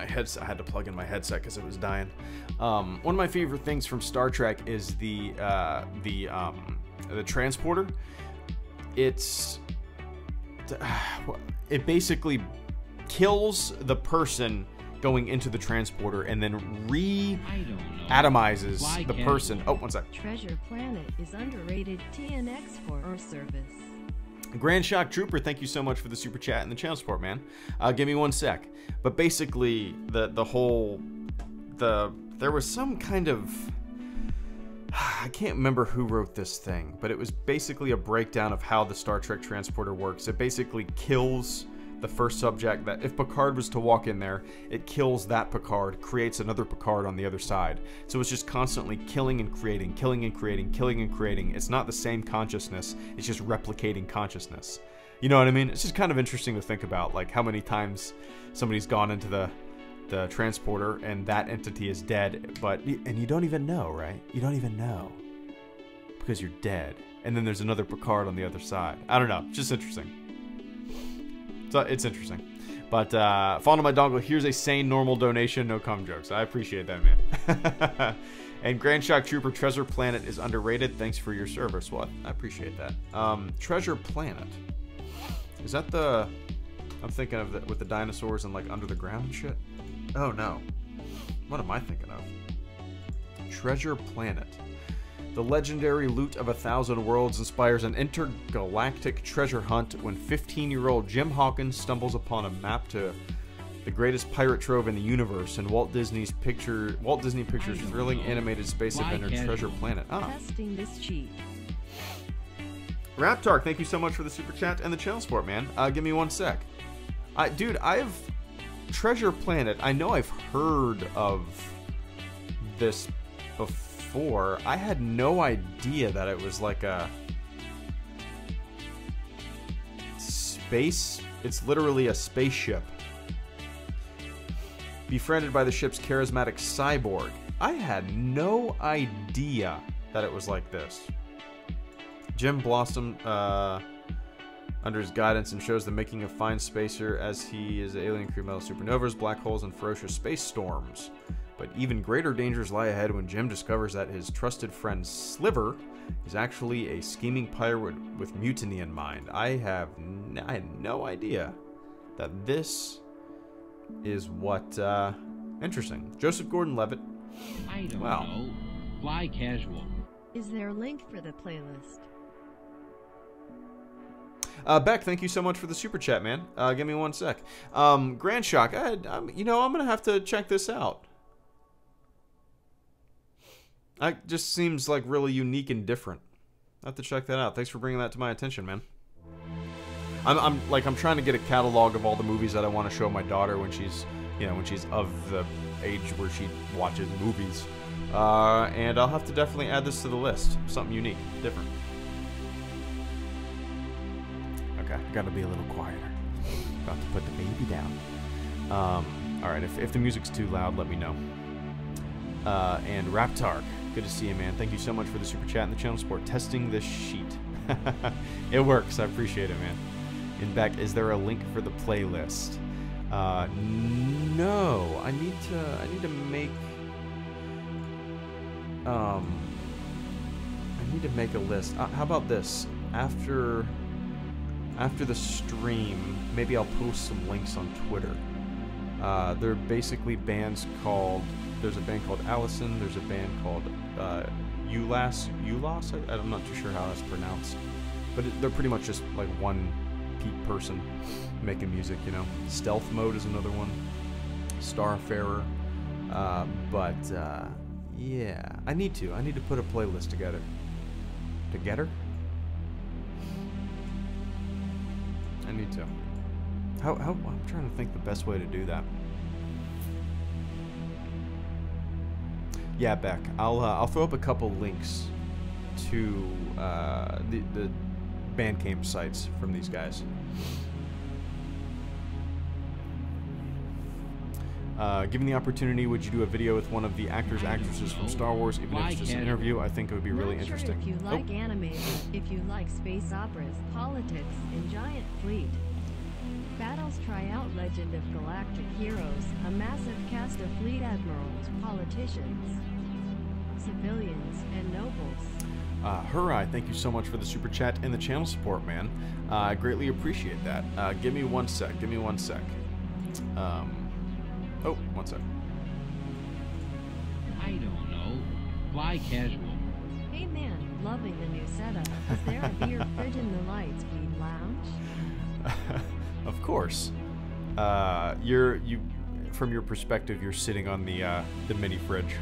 headset. I had to plug in my headset because it was dying. One of my favorite things from Star Trek is the transporter. It basically kills the person going into the transporter and then atomizes the person. Oh, one sec. Treasure Planet is underrated TNX for our service. Grand Shock Trooper, thank you so much for the super chat and the channel support, man. Give me 1 sec. But basically, there was some kind of, I can't remember who wrote this thing, but it was basically a breakdown of how the Star Trek transporter works. It basically kills the first subject. That if Picard was to walk in there, it kills that Picard, creates another Picard on the other side. So it's just constantly killing and creating, killing and creating, killing and creating. It's not the same consciousness, it's just replicating consciousness. You know what I mean? It's just kind of interesting to think about, like how many times somebody's gone into the transporter and that entity is dead, and you don't even know, right? You don't even know because you're dead, and then there's another Picard on the other side. I don't know, just interesting. So it's interesting. But Fall to my dongle, here's a sane, normal donation, no cum jokes. I appreciate that, man. And Grand Shock Trooper, Treasure Planet is underrated. Thanks for your service. Well, I appreciate that. Treasure Planet. Is that the... I'm thinking of with the dinosaurs and like under the ground and shit? Oh no. What am I thinking of? Treasure Planet. The legendary loot of 1,000 worlds inspires an intergalactic treasure hunt when 15-year-old Jim Hawkins stumbles upon a map to the greatest pirate trove in the universe in Walt Disney Pictures' thrilling animated space adventure Treasure Planet. Oh. Testing this cheat. Raptark, thank you so much for the super chat and the channel support, man. Give me 1 sec. Dude, Treasure Planet, I know I've heard of this before. I had no idea that it was like a space. It's literally a spaceship. Befriended by the ship's charismatic cyborg. I had no idea that it was like this. Jim blossomed under his guidance and shows the making of fine spacer as he is alien crew metal supernovas, black holes, and ferocious space storms. But even greater dangers lie ahead when Jim discovers that his trusted friend Sliver is actually a scheming pirate with mutiny in mind. I had no idea that this is what... interesting. Joseph Gordon-Levitt. I don't Wow. know. Fly casual. Is there a link for the playlist? Beck, thank you so much for the super chat, man. Give me 1 sec. Grand Shock, I'm gonna have to check this out. It just seems like really unique and different. I have to check that out. Thanks for bringing that to my attention, man. I'm trying to get a catalog of all the movies that I want to show my daughter when she's of the age where she watches movies. And I'll have to definitely add this to the list. Something unique, different. Okay, gotta be a little quieter. About to put the baby down. Alright, if the music's too loud, let me know. And Raptark, good to see you, man. Thank you so much for the super chat and the channel support. Testing this sheet. It works, I appreciate it, man. And Beck, is there a link for the playlist? No. I need to make a list. How about this? After the stream, maybe I'll post some links on Twitter. They're basically bands called... There's a band called Allison. There's a band called Ulas. I'm not too sure how that's pronounced. But they're pretty much just like one person making music, you know. Stealth Mode is another one. Starfarer. Yeah. I need to put a playlist together. I need to. I'm trying to think the best way to do that. Yeah, Beck. I'll throw up a couple links to the Bandcamp sites from these guys. Given the opportunity, would you do a video with one of the actresses from Star Wars, even if it's just an interview? I think it would be really interesting. If you like anime, if you like space operas, politics, and giant fleet. Battles try out Legend of Galactic Heroes, a massive cast of fleet admirals, politicians, civilians, and nobles. Hurai, thank you so much for the super chat and the channel support, man. I greatly appreciate that. Give me 1 sec. Oh, 1 sec. I don't know. Fly casual. Hey man, loving the new setup. Is there a beer fridge in the Lightspeed lounge? Of course. From your perspective, you're sitting on the mini fridge.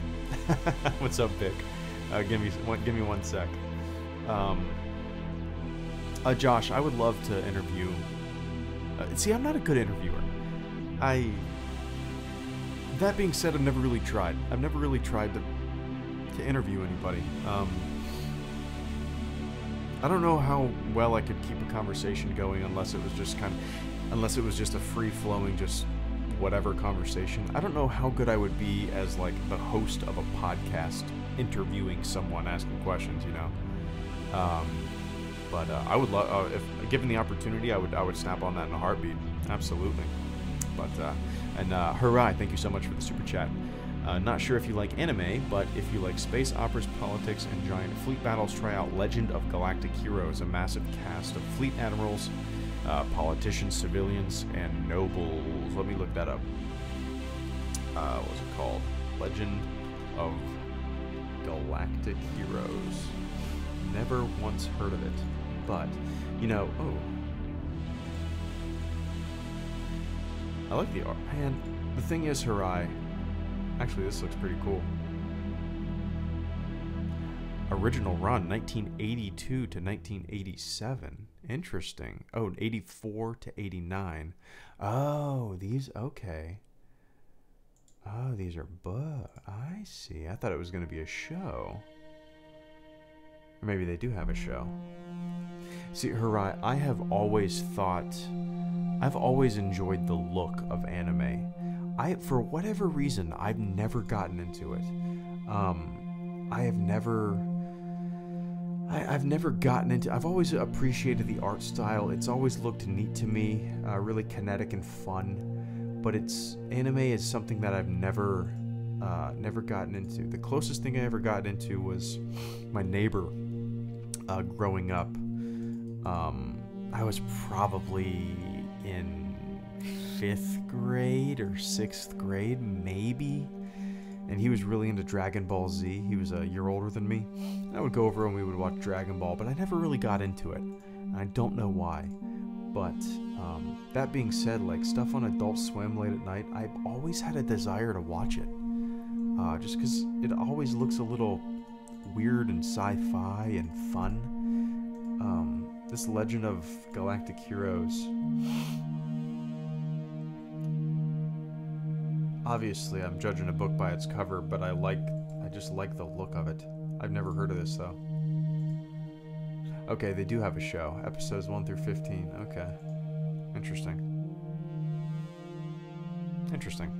What's up, Vic? Give me 1 sec. Josh, I would love to interview. See, I'm not a good interviewer. That being said, I've never really tried. I've never really tried to interview anybody. I don't know how well I could keep a conversation going unless it was just a free-flowing, just whatever conversation. I don't know how good I would be as like the host of a podcast interviewing someone, asking questions, you know. But I would love, if given the opportunity, I would snap on that in a heartbeat. Absolutely. But hurrah! Thank you so much for the super chat. Not sure if you like anime, but if you like space operas, politics, and giant fleet battles, try out Legend of Galactic Heroes, a massive cast of fleet admirals, politicians, civilians, and nobles. Let me look that up. What's it called? Legend of Galactic Heroes. Never once heard of it, but, you know, I like the art. Man, the thing is, Harai, actually, this looks pretty cool. Original run, 1982 to 1987. Interesting. Oh, 84 to 89. Oh, these, okay. Oh, these are I see. I thought it was going to be a show. Or maybe they do have a show. See, Harai, I have always thought, I've always enjoyed the look of anime. For whatever reason, I've never gotten into it. I've never gotten into, I've always appreciated the art style. It's always looked neat to me, really kinetic and fun. But anime is something that I've never gotten into. The closest thing I ever got into was my neighbor. Growing up, I was probably in 5th grade or 6th grade, maybe, and he was really into Dragon Ball Z. He was a year older than me. I would go over and we would watch Dragon Ball, but I never really got into it. I don't know why. But that being said, like stuff on Adult Swim late at night, I've always had a desire to watch it, just because it always looks a little weird and sci-fi and fun. This Legend of Galactic Heroes. Obviously, I'm judging a book by its cover, but I just like the look of it. I've never heard of this though. Okay, they do have a show. Episodes 1 through 15. Okay. Interesting. Interesting.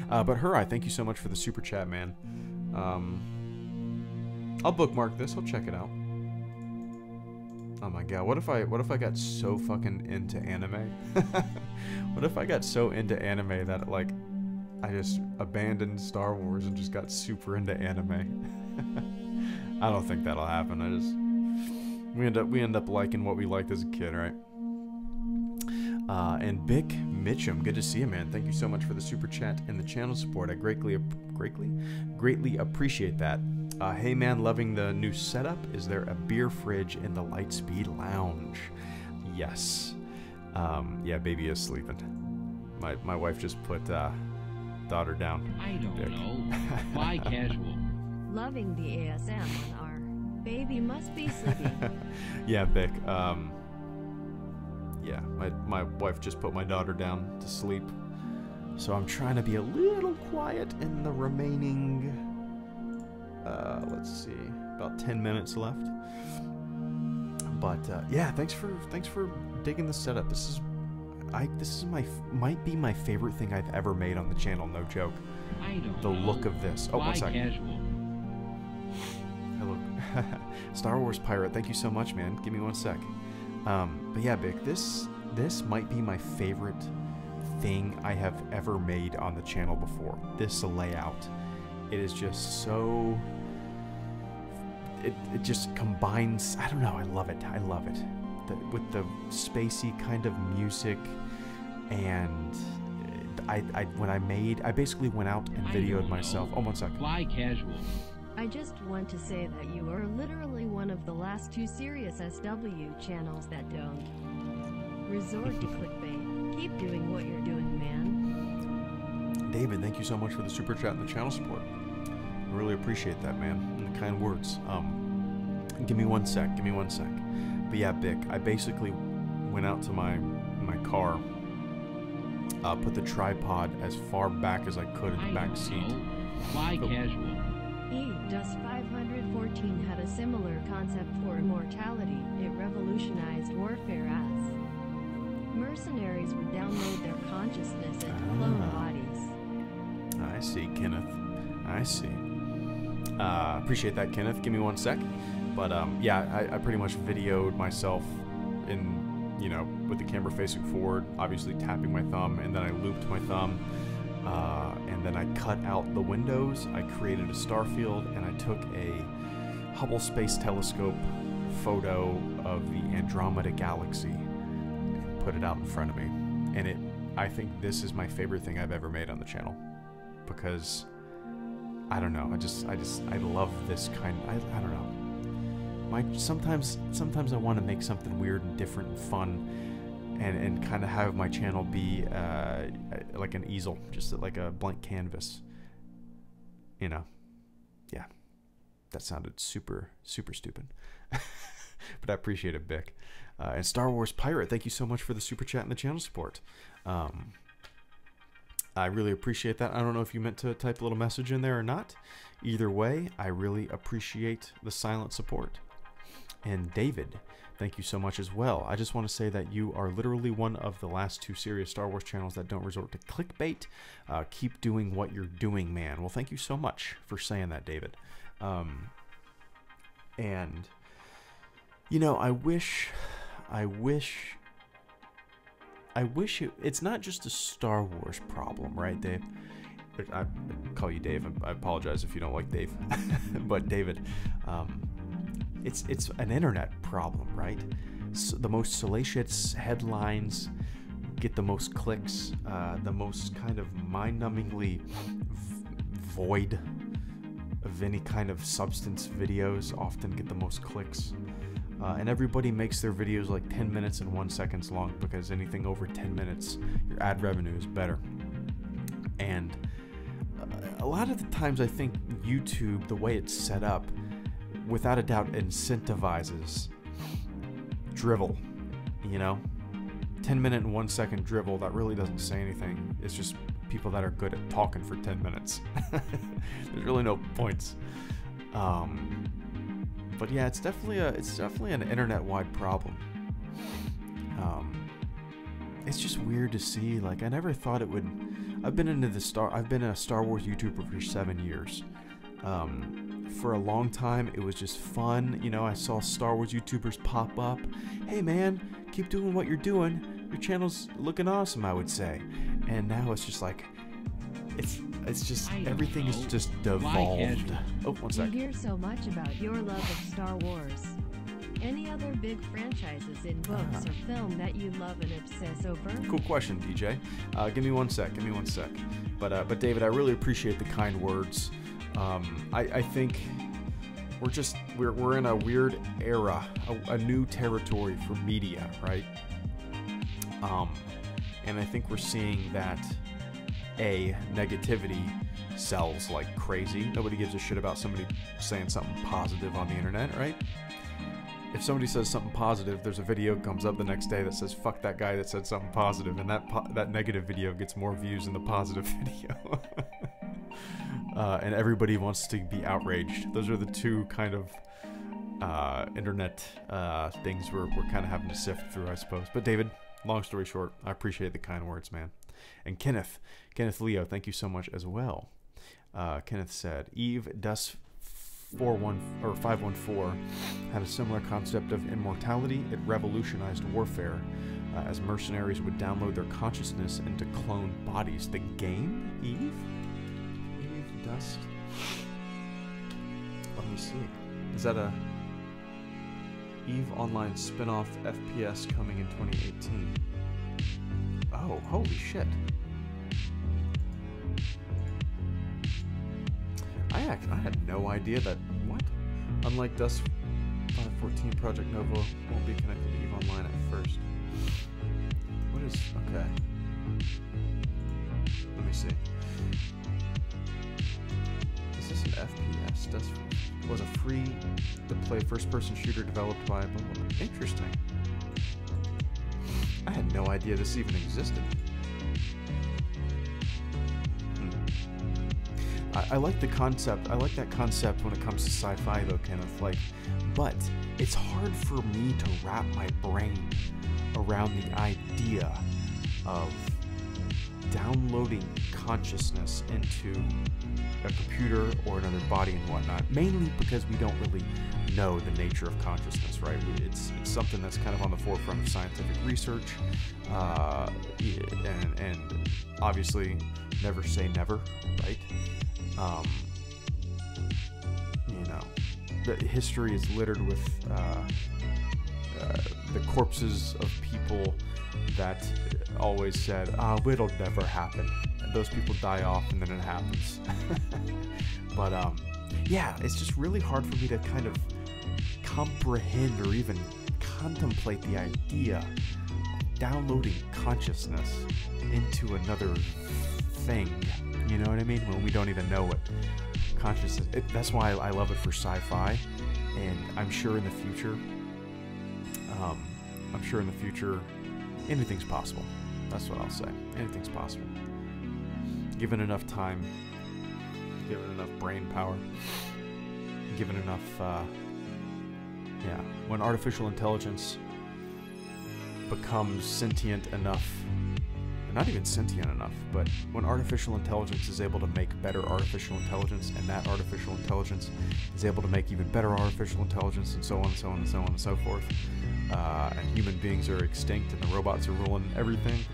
But Hurai, thank you so much for the super chat, man. I'll bookmark this. I'll check it out. Oh my god, what if I got so fucking into anime? What if I got so into anime that like I just abandoned Star Wars and just got super into anime? I don't think that'll happen. We end up liking what we liked as a kid, right? And Bick Mitchum, good to see you, man. Thank you so much for the super chat and the channel support. I greatly appreciate that. Hey man, loving the new setup. Is there a beer fridge in the Lightspeed lounge? Yes. Yeah, baby is sleeping. My wife just put daughter down. I don't know. Why casual? Loving the ASM on our baby must be sleeping. Yeah, Bick. Yeah, my wife just put my daughter down to sleep. So I'm trying to be a little quiet in the remaining, let's see, about 10 minutes left. But yeah, thanks for digging the setup. This might be my favorite thing I've ever made on the channel, no joke. I don't The know. look of this. Oh, Why one second. casual? Hello. Star Wars Pirate, thank you so much, man. Give me 1 sec. But yeah, Bick, this might be my favorite thing I have ever made on the channel before. This layout. It is just so... It just combines... I don't know, I love it. I love it. With the spacey kind of music and I basically went out and videoed myself. Oh, 1 second. Fly casual. I just want to say that you are literally one of the last 2 serious SW channels that don't resort to clickbait. Keep doing what you're doing, man. David, thank you so much for the super chat and the channel support. I really appreciate that, man, and the kind words. Give me 1 sec. Give me 1 sec. But yeah, Bick, I basically went out to my car, put the tripod as far back as I could in the back seat. Fly casual. Dust 514 had a similar concept for Immortality. It revolutionized warfare as mercenaries would download their consciousness and clone bodies. I see, Kenneth. I see. Appreciate that, Kenneth. Give me 1 sec. But yeah, I pretty much videoed myself in, you know, with the camera facing forward, obviously tapping my thumb, and then I looped my thumb. And then I cut out the windows, I created a star field, and I took a Hubble Space Telescope photo of the Andromeda Galaxy and put it out in front of me. And I think this is my favorite thing I've ever made on the channel, because I don't know, I love this kind. I don't know. Sometimes I want to make something weird and different and fun. And kind of have my channel be like an easel, just like a blank canvas. You know, yeah, that sounded super stupid, but I appreciate it, Bick. And Star Wars Pirate, thank you so much for the super chat and the channel support. I really appreciate that. I don't know if you meant to type a little message in there or not. Either way, I really appreciate the silent support. And David, thank you so much as well. I just want to say that you are literally one of the last 2 serious Star Wars channels that don't resort to clickbait. Keep doing what you're doing, man. Well, thank you so much for saying that, David. And, you know, I wish it's not just a Star Wars problem, right, Dave? I call you Dave. I apologize if you don't like Dave. But David, it's an internet problem, right? So the most salacious headlines get the most clicks, the most kind of mind-numbingly void of any kind of substance videos often get the most clicks. And everybody makes their videos like 10 minutes and 1 second long, because anything over 10 minutes, your ad revenue is better. And a lot of the times I think YouTube, the way it's set up, without a doubt incentivizes drivel, you know? 10-minute and 1 second drivel that really doesn't say anything. It's just people that are good at talking for 10 minutes. There's really no points. But yeah, it's definitely an internet-wide problem. It's just weird to see. Like, I never thought it would. I've been a Star Wars YouTuber for 7 years. For a long time, it was just fun. You know, I saw Star Wars YouTubers pop up. Hey man, keep doing what you're doing. Your channel's looking awesome, I would say. And now it's just like, it's just, everything is just devolved. Oh, 1 second. We hear so much about your love of Star Wars. Any other big franchises in books or film that you love and obsess over? Cool question, DJ. Give me 1 sec. Give me 1 sec. But David, I really appreciate the kind words. I think we're in a weird era, a new territory for media, right? And I think we're seeing that negativity sells like crazy. Nobody gives a shit about somebody saying something positive on the internet, right? If somebody says something positive, there's a video comes up the next day that says "fuck that guy that said something positive," and that negative video gets more views than the positive video. And everybody wants to be outraged. Those are the two kind of internet things we're kind of having to sift through, I suppose. But David, long story short, I appreciate the kind words, man. And Kenneth Leo, thank you so much as well. Kenneth said, Eve Dust 514 had a similar concept of immortality. It revolutionized warfare, as mercenaries would download their consciousness into clone bodies. The game, Eve Dust. Let me see. Is that a Eve Online spin-off FPS coming in 2018? Oh, holy shit. had no idea that, what? Unlike Dust 514, Project Nova won't be connected to EVE Online at first. What is, okay. Let me see. Is this an FPS? Dust was a free-to-play first-person shooter developed by... Interesting. I had no idea this even existed. I like the concept. I like that concept when it comes to sci-fi, though, Kenneth. Like, but it's hard for me to wrap my brain around the idea of downloading consciousness into a computer or another body and whatnot. Mainly because we don't really know the nature of consciousness, right? It's something that's kind of on the forefront of scientific research, and obviously, never say never, right? You know, the history is littered with the corpses of people that always said, it'll never happen. And those people die off and then it happens. But, yeah, it's just really hard for me to kind of comprehend or even contemplate the idea of downloading consciousness into another thing. You know what I mean? When we don't even know what consciousness... that's why I love it for sci-fi, and I'm sure in the future, anything's possible. That's what I'll say. Anything's possible. Given enough time, given enough brain power, given enough, when artificial intelligence becomes sentient enough, not even sentient enough, but when artificial intelligence is able to make better artificial intelligence, and that artificial intelligence is able to make even better artificial intelligence, and so on and so on and so on and so forth, and human beings are extinct and the robots are ruling everything,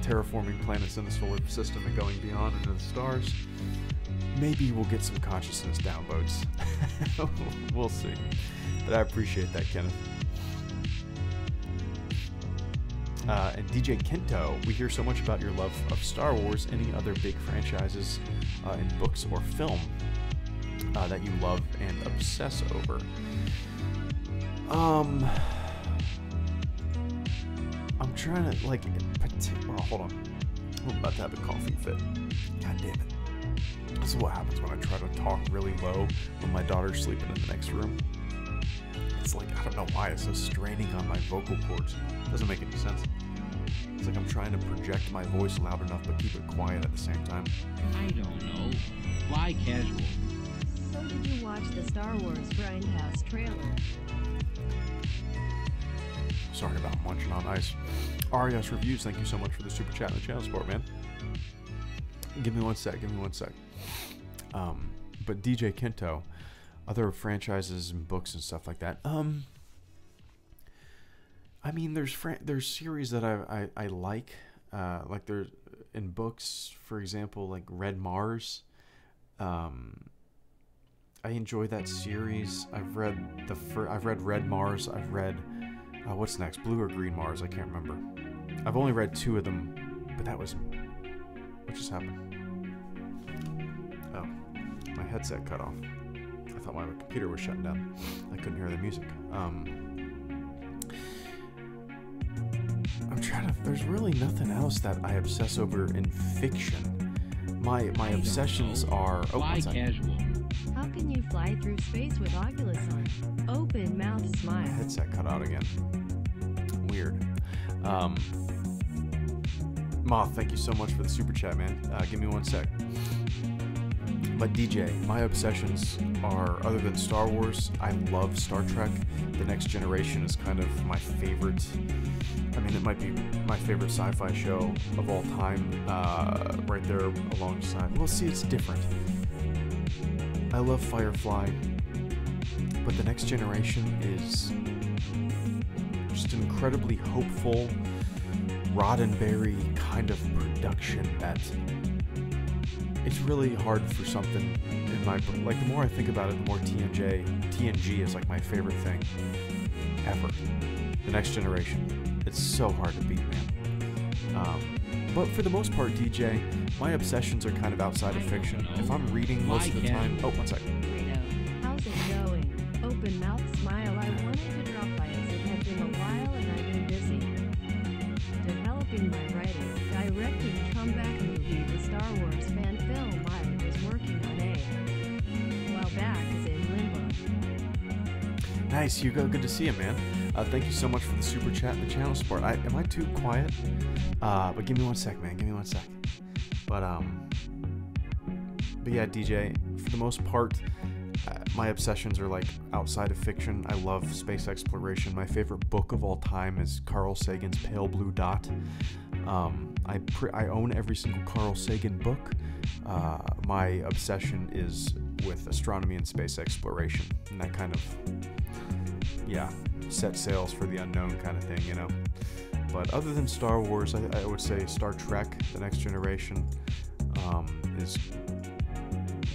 terraforming planets in the solar system and going beyond into the stars, maybe we'll get some consciousness downloads. We'll see. But I appreciate that, Kenneth. And DJ Kento, we hear so much about your love of Star Wars. Any other big franchises in books or film that you love and obsess over? I'm trying to, like, well, hold on. I'm about to have a coughing fit. God damn it. This is what happens when I try to talk really low when my daughter's sleeping in the next room. It's like, I don't know why, it's so straining on my vocal cords. Doesn't make any sense. It's like I'm trying to project my voice loud enough but keep it quiet at the same time. I don't know. Fly casual. So did you watch the Star Wars Grindhouse trailer? Sorry about munching on ice. RES Reviews, thank you so much for the super chat and the channel support, man. Give me one sec. But DJ Kento, other franchises and books and stuff like that. I mean, there's series that I like there's in books, for example, like Red Mars. I enjoy that series. I've read Red Mars. I've read what's next, Blue or Green Mars? I can't remember. I've only read 2 of them, but that was what just happened. Oh, my headset cut off. I thought my computer was shutting down. I couldn't hear the music. I'm trying to... There's really nothing else that I obsess over in fiction. My obsessions are... Oh, Fly casual. How can you fly through space with Oculus on? Open mouth smile. My headset cut out again. Weird. Moth, thank you so much for the super chat, man. Give me one sec. But DJ, my obsessions are, other than Star Wars, I love Star Trek. The Next Generation is kind of my favorite. I mean, it might be my favorite sci-fi show of all time, right there alongside. Well, see, it's different. I love Firefly, but The Next Generation is just an incredibly hopeful, Roddenberry kind of production that it's really hard for something in my... Like, the more I think about it, the more TNG is like my favorite thing ever. The Next Generation. It's so hard to beat, man. But for the most part, DJ, my obsessions are kind of outside of fiction. If I'm reading most of the time... Oh, one second. Greedo, how's it going? Open mouth smile. I wanted to drop by as it had been a while and I've been busy developing my writing, directing comeback movie, the Star Wars fan film I was working on a while back is in limbo. Nice, Hugo. Good to see you, man. Thank you so much for the super chat and the channel support. Am I too quiet? But give me 1 sec, man. Give me 1 sec. But yeah, DJ, for the most part, my obsessions are like outside of fiction. I love space exploration. My favorite book of all time is Carl Sagan's Pale Blue Dot. I own every single Carl Sagan book. My obsession is with astronomy and space exploration, and that kind of, yeah, set sails for the unknown kind of thing, you know. But other than Star Wars, I would say Star Trek, The Next Generation, is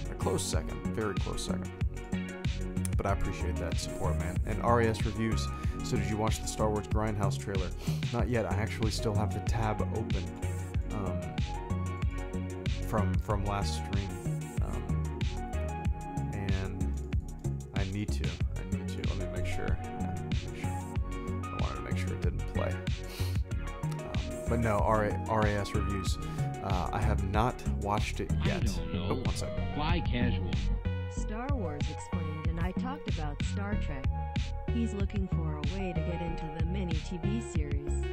a close second, very close second. But I appreciate that support, man. And RAS reviews. So did you watch the Star Wars Grindhouse trailer? Not yet. I actually still have the tab open from last stream, and I need to. Let me make sure. I wanted to make sure it didn't play. But no, RAS reviews. I have not watched it yet. I don't know. Oh, 1 second. Fly casual. Star Wars explained, and I talked about Star Trek. He's looking for a way to get into the mini TV series.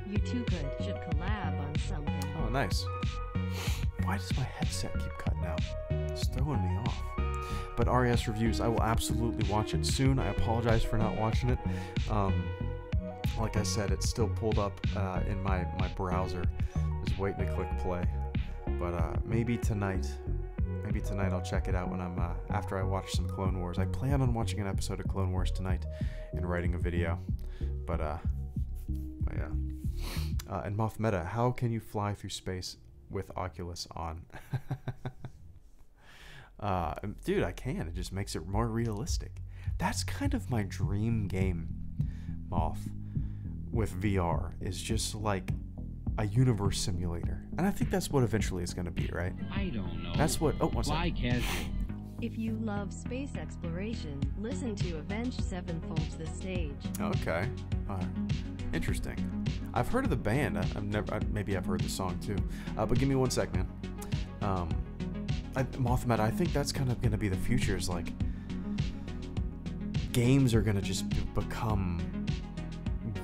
You two should collab on something. Oh, nice. Why does my headset keep cutting out? It's throwing me off. But RAS reviews, I will absolutely watch it soon. I apologize for not watching it. Like I said, it's still pulled up in my browser. Just waiting to click play. But maybe tonight I'll check it out when I'm after I watch some Clone Wars. I plan on watching an episode of Clone Wars tonight and writing a video. But yeah. And Moth Meta, how can you fly through space with Oculus on? Dude, I can. It just makes it more realistic. That's kind of my dream game, Moth, with VR, is just like a universe simulator. And I think that's what eventually it's going to be, right? I don't know. That's what... Oh, one Fly second. casual. If you love space exploration, listen to Avenged Sevenfold's The Stage. Okay. Interesting. I've heard of the band. Maybe I've heard the song too. But give me 1 sec, man. Mothmat, I think that's kind of going to be the future. Is like games are going to just become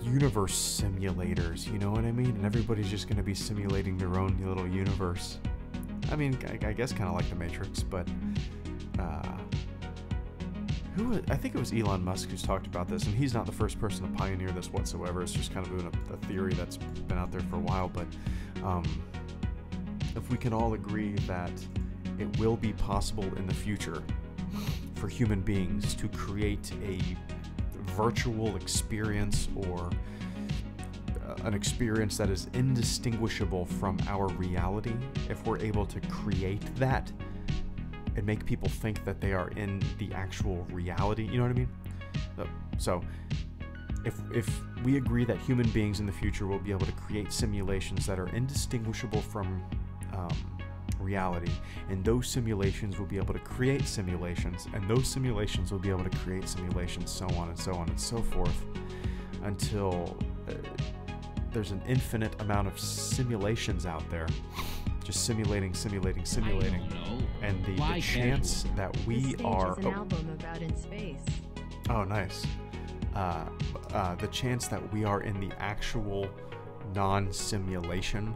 universe simulators. You know what I mean? And everybody's just going to be simulating their own little universe. I mean, I guess kind of like the Matrix, but I think it was Elon Musk who's talked about this, and he's not the first person to pioneer this whatsoever. It's just kind of been a theory that's been out there for a while. But if we can all agree that it will be possible in the future for human beings to create a virtual experience or an experience that is indistinguishable from our reality, if we're able to create that and make people think that they are in the actual reality, you know what I mean? So if we agree that human beings in the future will be able to create simulations that are indistinguishable from reality, and those simulations will be able to create simulations, and those simulations will be able to create simulations, so on and so on and so forth, until there's an infinite amount of simulations out there, just simulating, and the chance that we are... Is an album about in space. Oh, nice. The chance that we are in the actual non-simulation,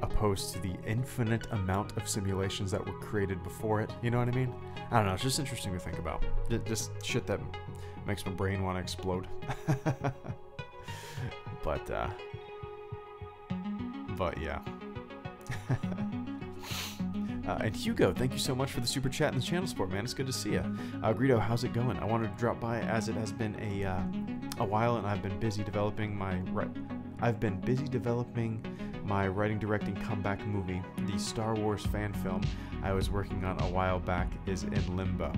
opposed to the infinite amount of simulations that were created before it. You know what I mean? I don't know. It's just interesting to think about. Just shit that makes my brain want to explode. But yeah. And Hugo, thank you so much for the super chat and the channel support, man. It's good to see you. Greedo, how's it going? I wanted to drop by as it has been a while, and I've been busy developing my writing directing comeback movie. The Star Wars fan film I was working on a while back is in limbo.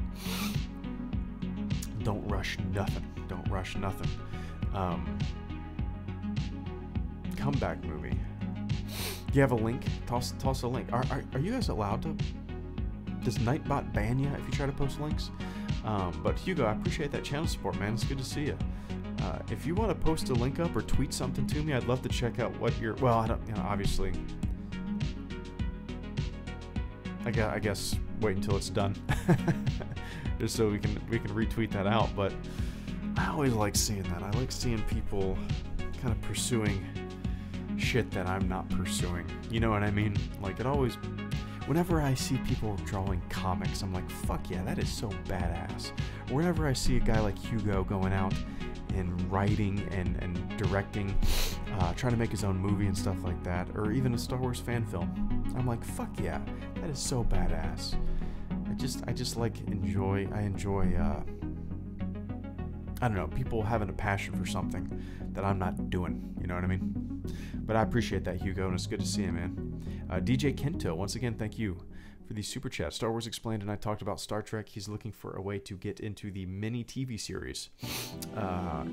Don't rush nothing. Don't rush nothing. Comeback movie. you have a link, toss a link. Are you guys allowed to? Does Nightbot ban you if you try to post links? But Hugo, I appreciate that channel support, man. It's good to see you. If you want to post a link up or tweet something to me, I'd love to check out what you're. Well, I don't. You know, obviously. I guess wait until it's done, just so we can retweet that out. But I always like seeing that. I like seeing people kind of pursuing shit that I'm not pursuing. You know what I mean? Like, it always. Whenever I see people drawing comics, I'm like, fuck yeah, that is so badass. Or whenever I see a guy like Hugo going out and writing and directing, trying to make his own movie and stuff like that, or even a Star Wars fan film, I'm like, fuck yeah, that is so badass. I just like enjoy, I don't know, people having a passion for something that I'm not doing, you know what I mean? But I appreciate that, Hugo, and it's good to see you, man. DJ Kento, once again, thank you for the super chat. Star Wars Explained and I talked about Star Trek. He's looking for a way to get into the mini TV series.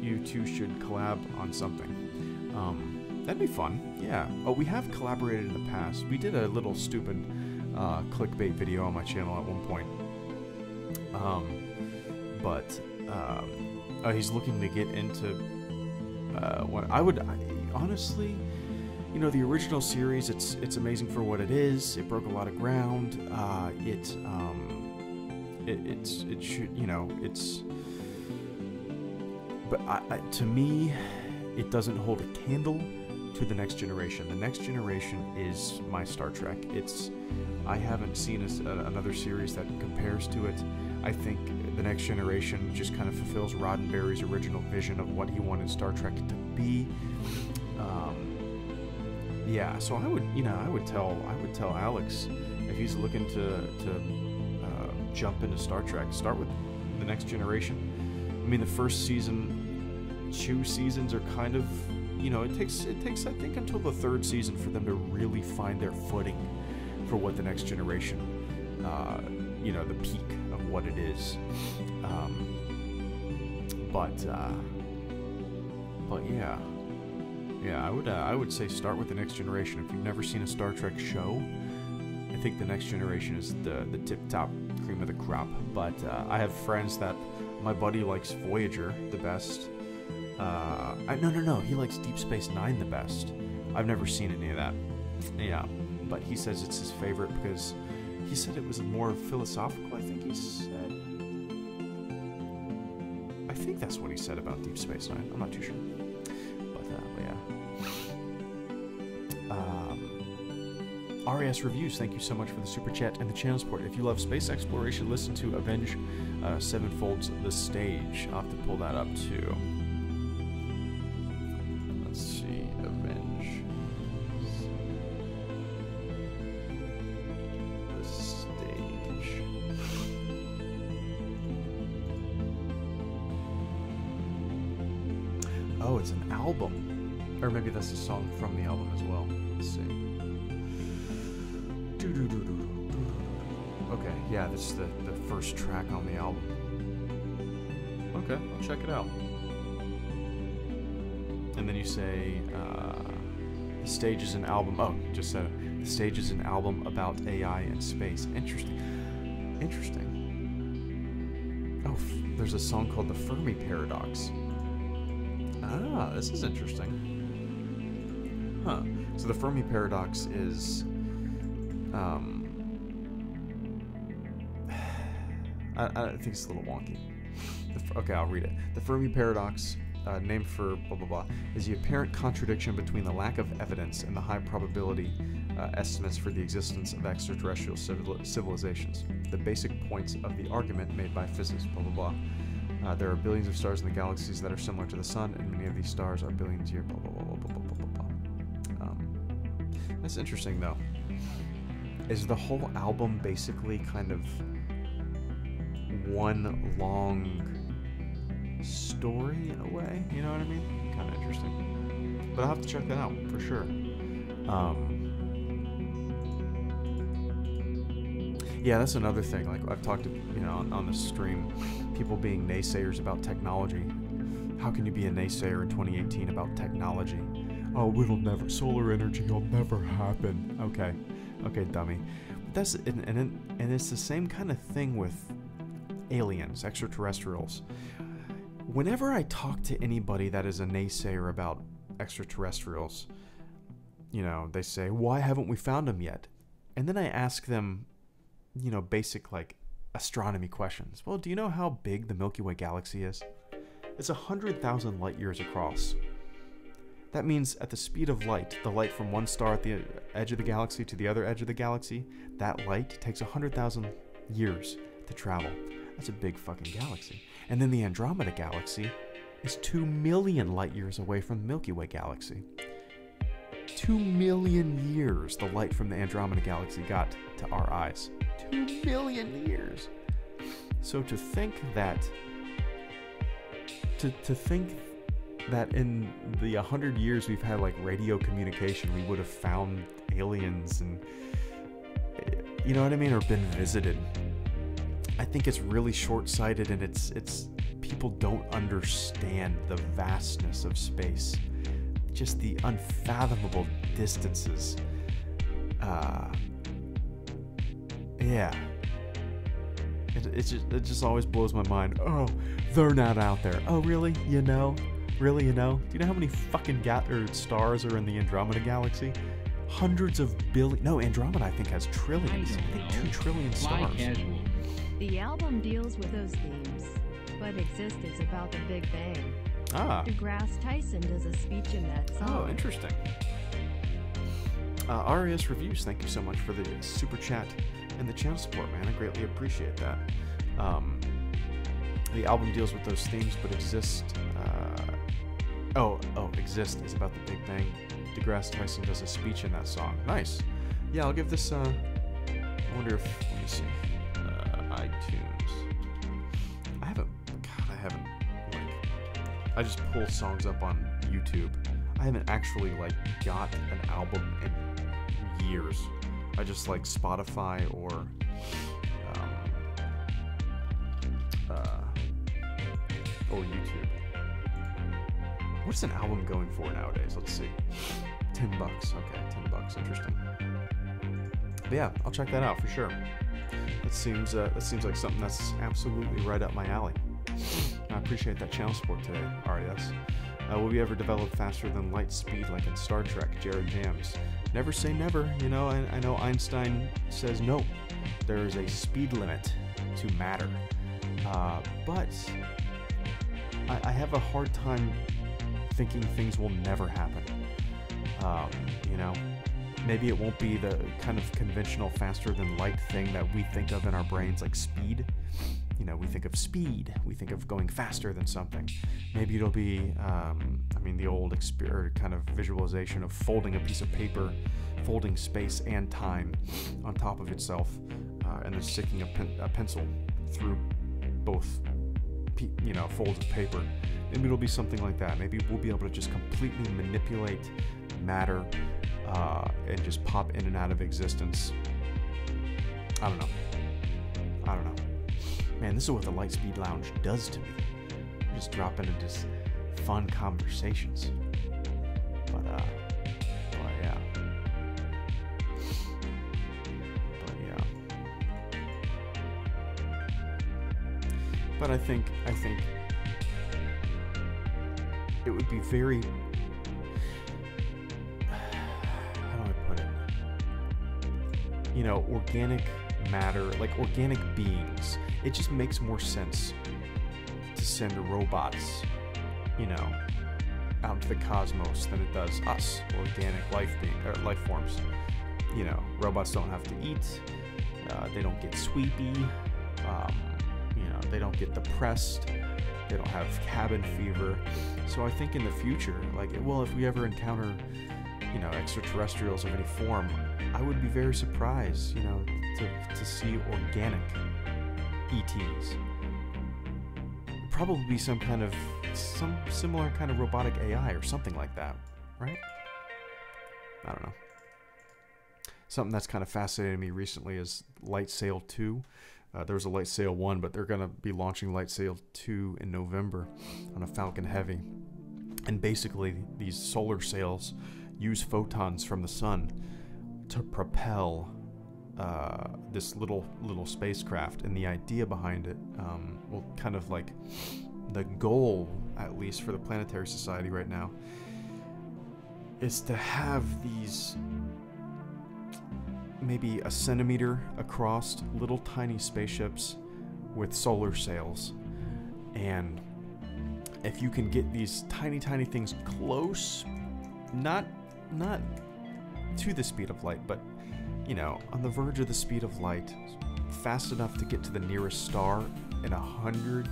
You two should collab on something. That'd be fun, yeah. Oh, we have collaborated in the past. We did a little stupid clickbait video on my channel at one point. He's looking to get into what I would honestly, you know, the original series, it's amazing for what it is. It broke a lot of ground. It should, you know, it's. But to me, it doesn't hold a candle to the next generation. The next generation is my Star Trek. I haven't seen another series that compares to it. I think the next generation just kind of fulfills Roddenberry's original vision of what he wanted Star Trek to be. Yeah, so I would tell Alex, if he's looking to jump into Star Trek, start with the next generation. I mean, the first season, 2 seasons are kind of, you know, it takes I think until the 3rd season for them to really find their footing for what the next generation, you know, the peak of what it is. But yeah. Yeah, I would say start with the next generation. If you've never seen a Star Trek show, I think the next generation is the tip-top cream of the crop. But I have friends that my buddy likes Voyager the best. No, he likes Deep Space Nine the best. I've never seen any of that. Yeah, but he says it's his favorite because he said it was more philosophical. I think he said. I think that's what he said about Deep Space Nine. I'm not too sure. RAS Reviews, thank you so much for the super chat and the channel support. If you love space exploration, listen to Avenge Sevenfold's The Stage. I'll have to pull that up too. Let's see, Avenge The Stage. Oh, it's an album. Or maybe that's a song from the album as well. Let's see. Okay, yeah, this is the first track on the album. Okay, I'll check it out. And then you say, the stage is an album. Oh, just said it. The stage is an album about AI and space. Interesting. Oh, there's a song called The Fermi Paradox. Ah, this is interesting. Huh. So the Fermi Paradox is... I think it's a little wonky. Okay, I'll read it. The Fermi Paradox, named for blah blah blah, is the apparent contradiction between the lack of evidence and the high probability estimates for the existence of extraterrestrial civilizations. The basic points of the argument made by physicists, blah blah blah. There are billions of stars in the galaxies that are similar to the Sun, and many of these stars are billions years, blah blah blah blah blah blah blah blah. That's interesting, though. Is the whole album basically kind of one long story in a way? You know what I mean? Kind of interesting. But I'll have to check that out for sure. Yeah, that's another thing. Like I've talked to, you know, on the stream, people being naysayers about technology. How can you be a naysayer in 2018 about technology? oh, it'll never, solar energy will never happen. Okay, dummy. But and it's the same kind of thing with aliens, extraterrestrials. Whenever I talk to anybody that is a naysayer about extraterrestrials, you know, they say, why haven't we found them yet? And then I ask them, you know, basic, like, astronomy questions. Well, do you know how big the Milky Way galaxy is? It's 100,000 light years across. That means at the speed of light, the light from one star at the edge of the galaxy to the other edge of the galaxy, that light takes 100,000 years to travel. That's a big fucking galaxy. And then the Andromeda galaxy is 2 million light years away from the Milky Way galaxy. 2 million years the light from the Andromeda galaxy got to our eyes. 2 million years. So to think that in the 100 years we've had, like, radio communication, we would have found aliens and, you know what I mean, or been visited. I think it's really short-sighted, and it's people don't understand the vastness of space, just the unfathomable distances. Yeah. It just always blows my mind. Oh, they're not out there. Oh, really? You know? Really, you know? Do you know how many fucking stars are in the Andromeda galaxy? Hundreds of billion. No, Andromeda I think has trillions. I think 2 trillion stars. The album deals with those themes, but Exist is about the Big Bang. DeGrasse Tyson does a speech in that song. Oh, interesting. RAS Reviews, thank you so much for the super chat and the channel support, man. I greatly appreciate that. The album deals with those themes, but Exist... Exist is about the Big Bang. DeGrasse Tyson does a speech in that song. Nice. Yeah, I'll give this... I wonder if... Let me see. iTunes. I haven't... I just pull songs up on YouTube. I haven't actually, like, got an album in years. I just like Spotify or YouTube. What's an album going for nowadays? Let's see. $10. Okay, $10. Interesting. But yeah, I'll check that out for sure. That seems like something that's absolutely right up my alley. I appreciate that channel support today, RAS. Will we ever develop faster than light speed like in Star Trek? Jared Jams. Never say never. You know, I know Einstein says no. There is a speed limit to matter. But I have a hard time thinking things will never happen. You know, maybe it won't be the kind of conventional faster than light thing that we think of in our brains, like speed. You know, we think of speed. We think of going faster than something. Maybe it'll be, the old kind of visualization of folding a piece of paper, folding space and time on top of itself, and then sticking a pencil through both, folds of paper. Maybe it'll be something like that. Maybe we'll be able to just completely manipulate matter and just pop in and out of existence. I don't know. Man, this is what the Lightspeed Lounge does to me. Just drop into just fun conversations. But yeah. But I think it would be very... How do I put it? You know, organic matter, like organic beings. It just makes more sense to send robots, out into the cosmos than it does us, organic life forms. Robots don't have to eat. They don't get sleepy. They don't get depressed. They don't have cabin fever. So I think in the future, if we ever encounter, extraterrestrials of any form, I would be very surprised, to see organic ETs. Probably be some similar kind of robotic AI or something like that, right? I don't know. Something that's kind of fascinated me recently is Lightsail 2. There was a Lightsail 1, but they're going to be launching Lightsail 2 in November on a Falcon Heavy. And basically, these solar sails use photons from the sun to propel this little spacecraft. And the idea behind it, well, kind of like the goal, at least for the Planetary Society right now, is to have these maybe a centimeter across little tiny spaceships with solar sails. And if you can get these tiny things close, not to the speed of light, but you know, on the verge of the speed of light, fast enough to get to the nearest star in 100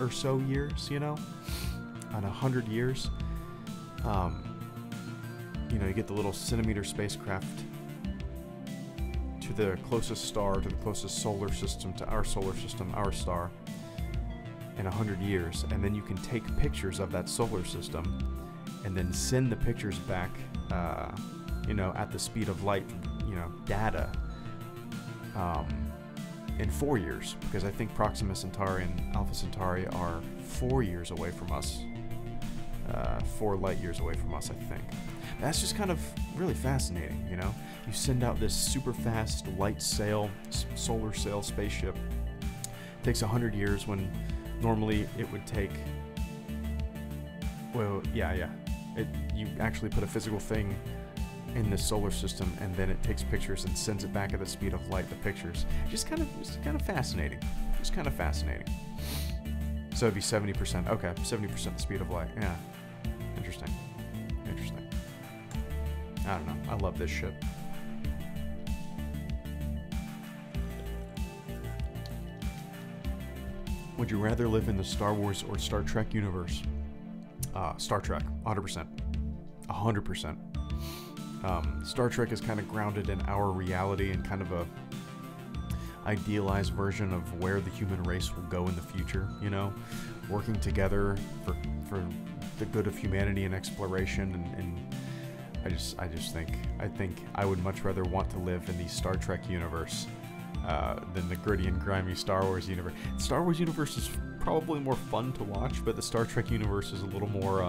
or so years, you know, on 100 years, you know, you get the little centimeter spacecraft to the closest star, to the closest solar system, to our solar system, our star, in 100 years, and then you can take pictures of that solar system and then send the pictures back, you know, at the speed of light, you know, data, in 4 years, because I think Proxima Centauri and Alpha Centauri are 4 years away from us, 4 light years away from us, I think. That's just kind of really fascinating, you know? You send out this super fast light sail, solar sail spaceship. It takes 100 years when normally it would take, well, yeah. You actually put a physical thing in the solar system, and then it takes pictures and sends it back at the speed of light. The pictures, it's kind of fascinating. It's kind of fascinating. So it'd be 70%. Okay, 70% the speed of light. Yeah, interesting. I don't know. I love this shit. Would you rather live in the Star Wars or Star Trek universe? Star Trek, 100%. 100%. Star Trek is kind of grounded in our reality and kind of a idealized version of where the human race will go in the future, you know? Working together for the good of humanity and exploration, and I think I would much rather want to live in the Star Trek universe than the gritty and grimy Star Wars universe. The Star Wars universe is probably more fun to watch, but the Star Trek universe is a little more,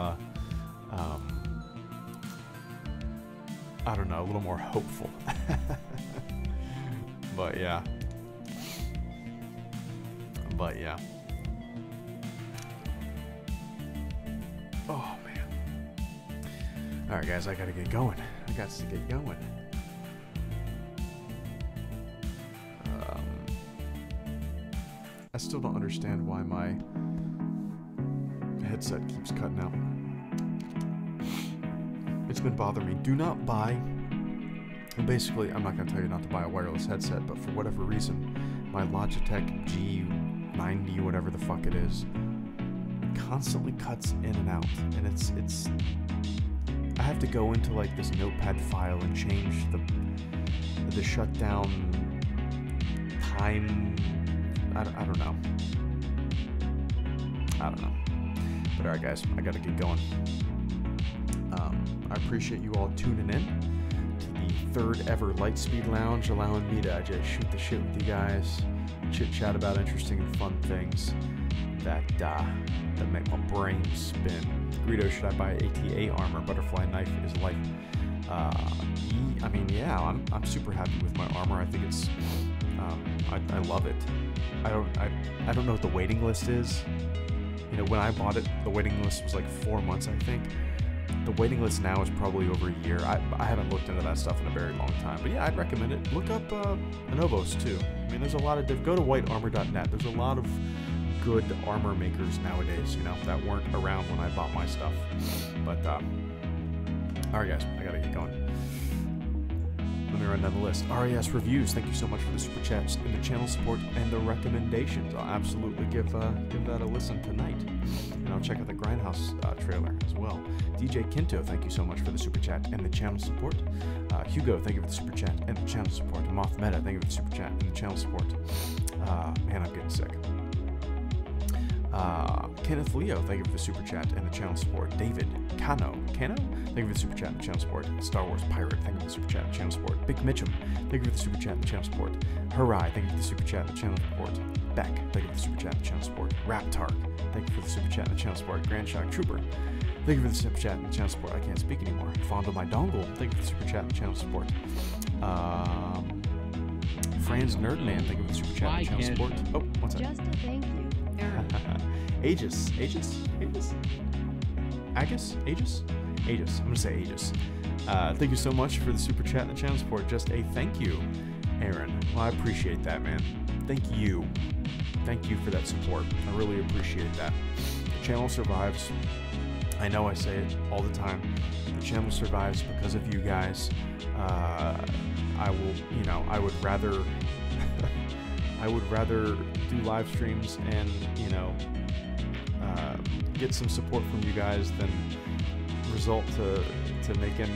I don't know, a little more hopeful. But yeah. Oh, man. Alright, guys, I gotta get going. I still don't understand why my headset keeps cutting out. It's been bothering me. Do not buy, and basically, I'm not going to tell you not to buy a wireless headset, but for whatever reason, my Logitech G90, whatever the fuck it is, constantly cuts in and out, and it's I have to go into like this notepad file and change the shutdown time. I don't know. But alright, guys, I gotta get going. I appreciate you all tuning in to the 3rd ever Lightspeed Lounge, allowing me to just shoot the shit with you guys, chit chat about interesting and fun things that make my brain spin. Greedo, should I buy ATA armor? Butterfly knife is life. I mean, yeah, I'm super happy with my armor. I think it's, I love it. I don't know what the waiting list is. You know, when I bought it, the waiting list was like 4 months, I think. The waiting list now is probably over a year. I haven't looked into that stuff in a very long time. But yeah, I'd recommend it. Look up Anobos too. I mean, there's a lot of go to whitearmor.net. There's a lot of good armor makers nowadays, you know, that weren't around when I bought my stuff. But alright, guys, I gotta get going. Let me run down the list. RAS Reviews, thank you so much for the super chats and the channel support and the recommendations. I'll absolutely give that a listen tonight. And I'll check out the Grindhouse trailer as well. DJ Kinto, thank you so much for the super chat and the channel support. Hugo, thank you for the super chat and the channel support. Moth Meta, thank you for the super chat and the channel support. Man, I'm getting sick. Kenneth Leo, thank you for the super chat and the channel support. David Cano, thank you for the super chat and the channel support. Star Wars Pirate, thank you for the super chat and the channel support. Big Mitchum, thank you for the super chat and the channel support. Harai, thank you for the super chat and the channel support. Beck, thank you for the super chat and the channel support. Raptark, thank you for the super chat and the channel support. Grand Shock Trooper, Thank you for the super chat and the channel support. I can't speak anymore. Fondle my dongle. Thank you for the super chat and the channel support. Franz Nerdman, thank you for the super chat and the channel support. Oh, what's that? Just a thank you, Aaron. Aegis. I'm gonna say Aegis. Thank you so much for the super chat and the channel support. Just a thank you, Aaron. Well, I appreciate that, man. Thank you for that support. I really appreciate that. The channel survives. I know I say it all the time. The channel survives because of you guys. I would rather do live streams and get some support from you guys than result to making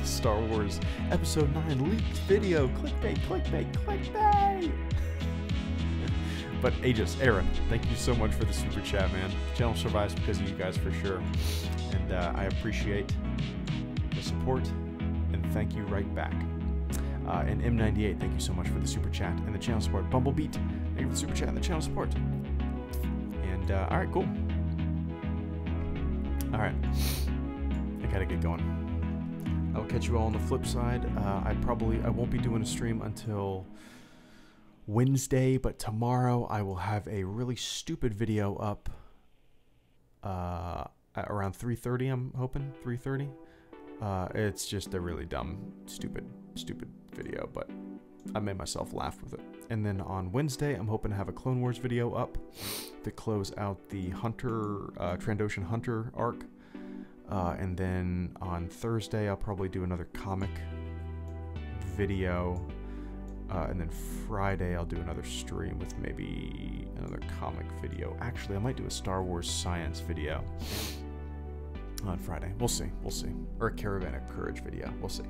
Star Wars Episode 9 leaked video. Clickbait. But Aegis, Aaron, thank you so much for the super chat, man. The channel survives because of you guys for sure. And I appreciate the support, and thank you right back. And M98, thank you so much for the super chat and the channel support. Bumblebeat, thank you for the super chat and the channel support. And alright, cool. Alright. I gotta get going. I'll catch you all on the flip side. I won't be doing a stream until Wednesday, but tomorrow I will have a really stupid video up at around 3:30, I'm hoping. 3:30. It's just a really dumb, stupid video, but I made myself laugh with it. And then on Wednesday, I'm hoping to have a Clone Wars video up to close out the Trandoshan Hunter arc. And then on Thursday, I'll probably do another comic video. And then Friday, I'll do another stream with maybe another comic video. Actually, I might do a Star Wars science video on Friday. We'll see. Or a Caravan of Courage video. We'll see.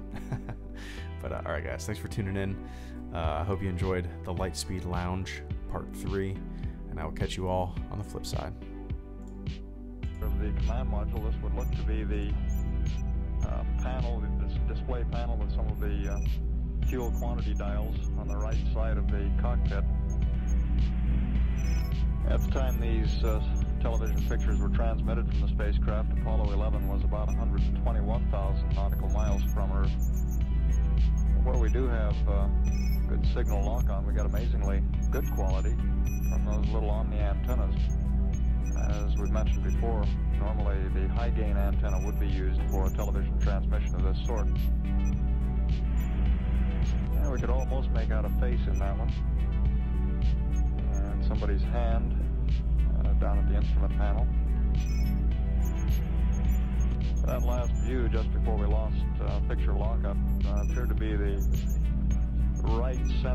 But alright guys, thanks for tuning in. I hope you enjoyed the Lightspeed Lounge Part 3, and I will catch you all on the flip side. Of the command module, this would look to be the panel, this display panel with some of the fuel quantity dials on the right side of the cockpit. At the time these television pictures were transmitted from the spacecraft, Apollo 11 was about 121,000 nautical miles from Earth. Where we do have good signal lock-on, we got amazingly good quality from those little Omni antennas. As we've mentioned before, normally the high-gain antenna would be used for a television transmission of this sort. And we could almost make out a face in that one. And somebody's hand down at the instrument panel. That last view just before we lost picture lockup appeared to be the right center.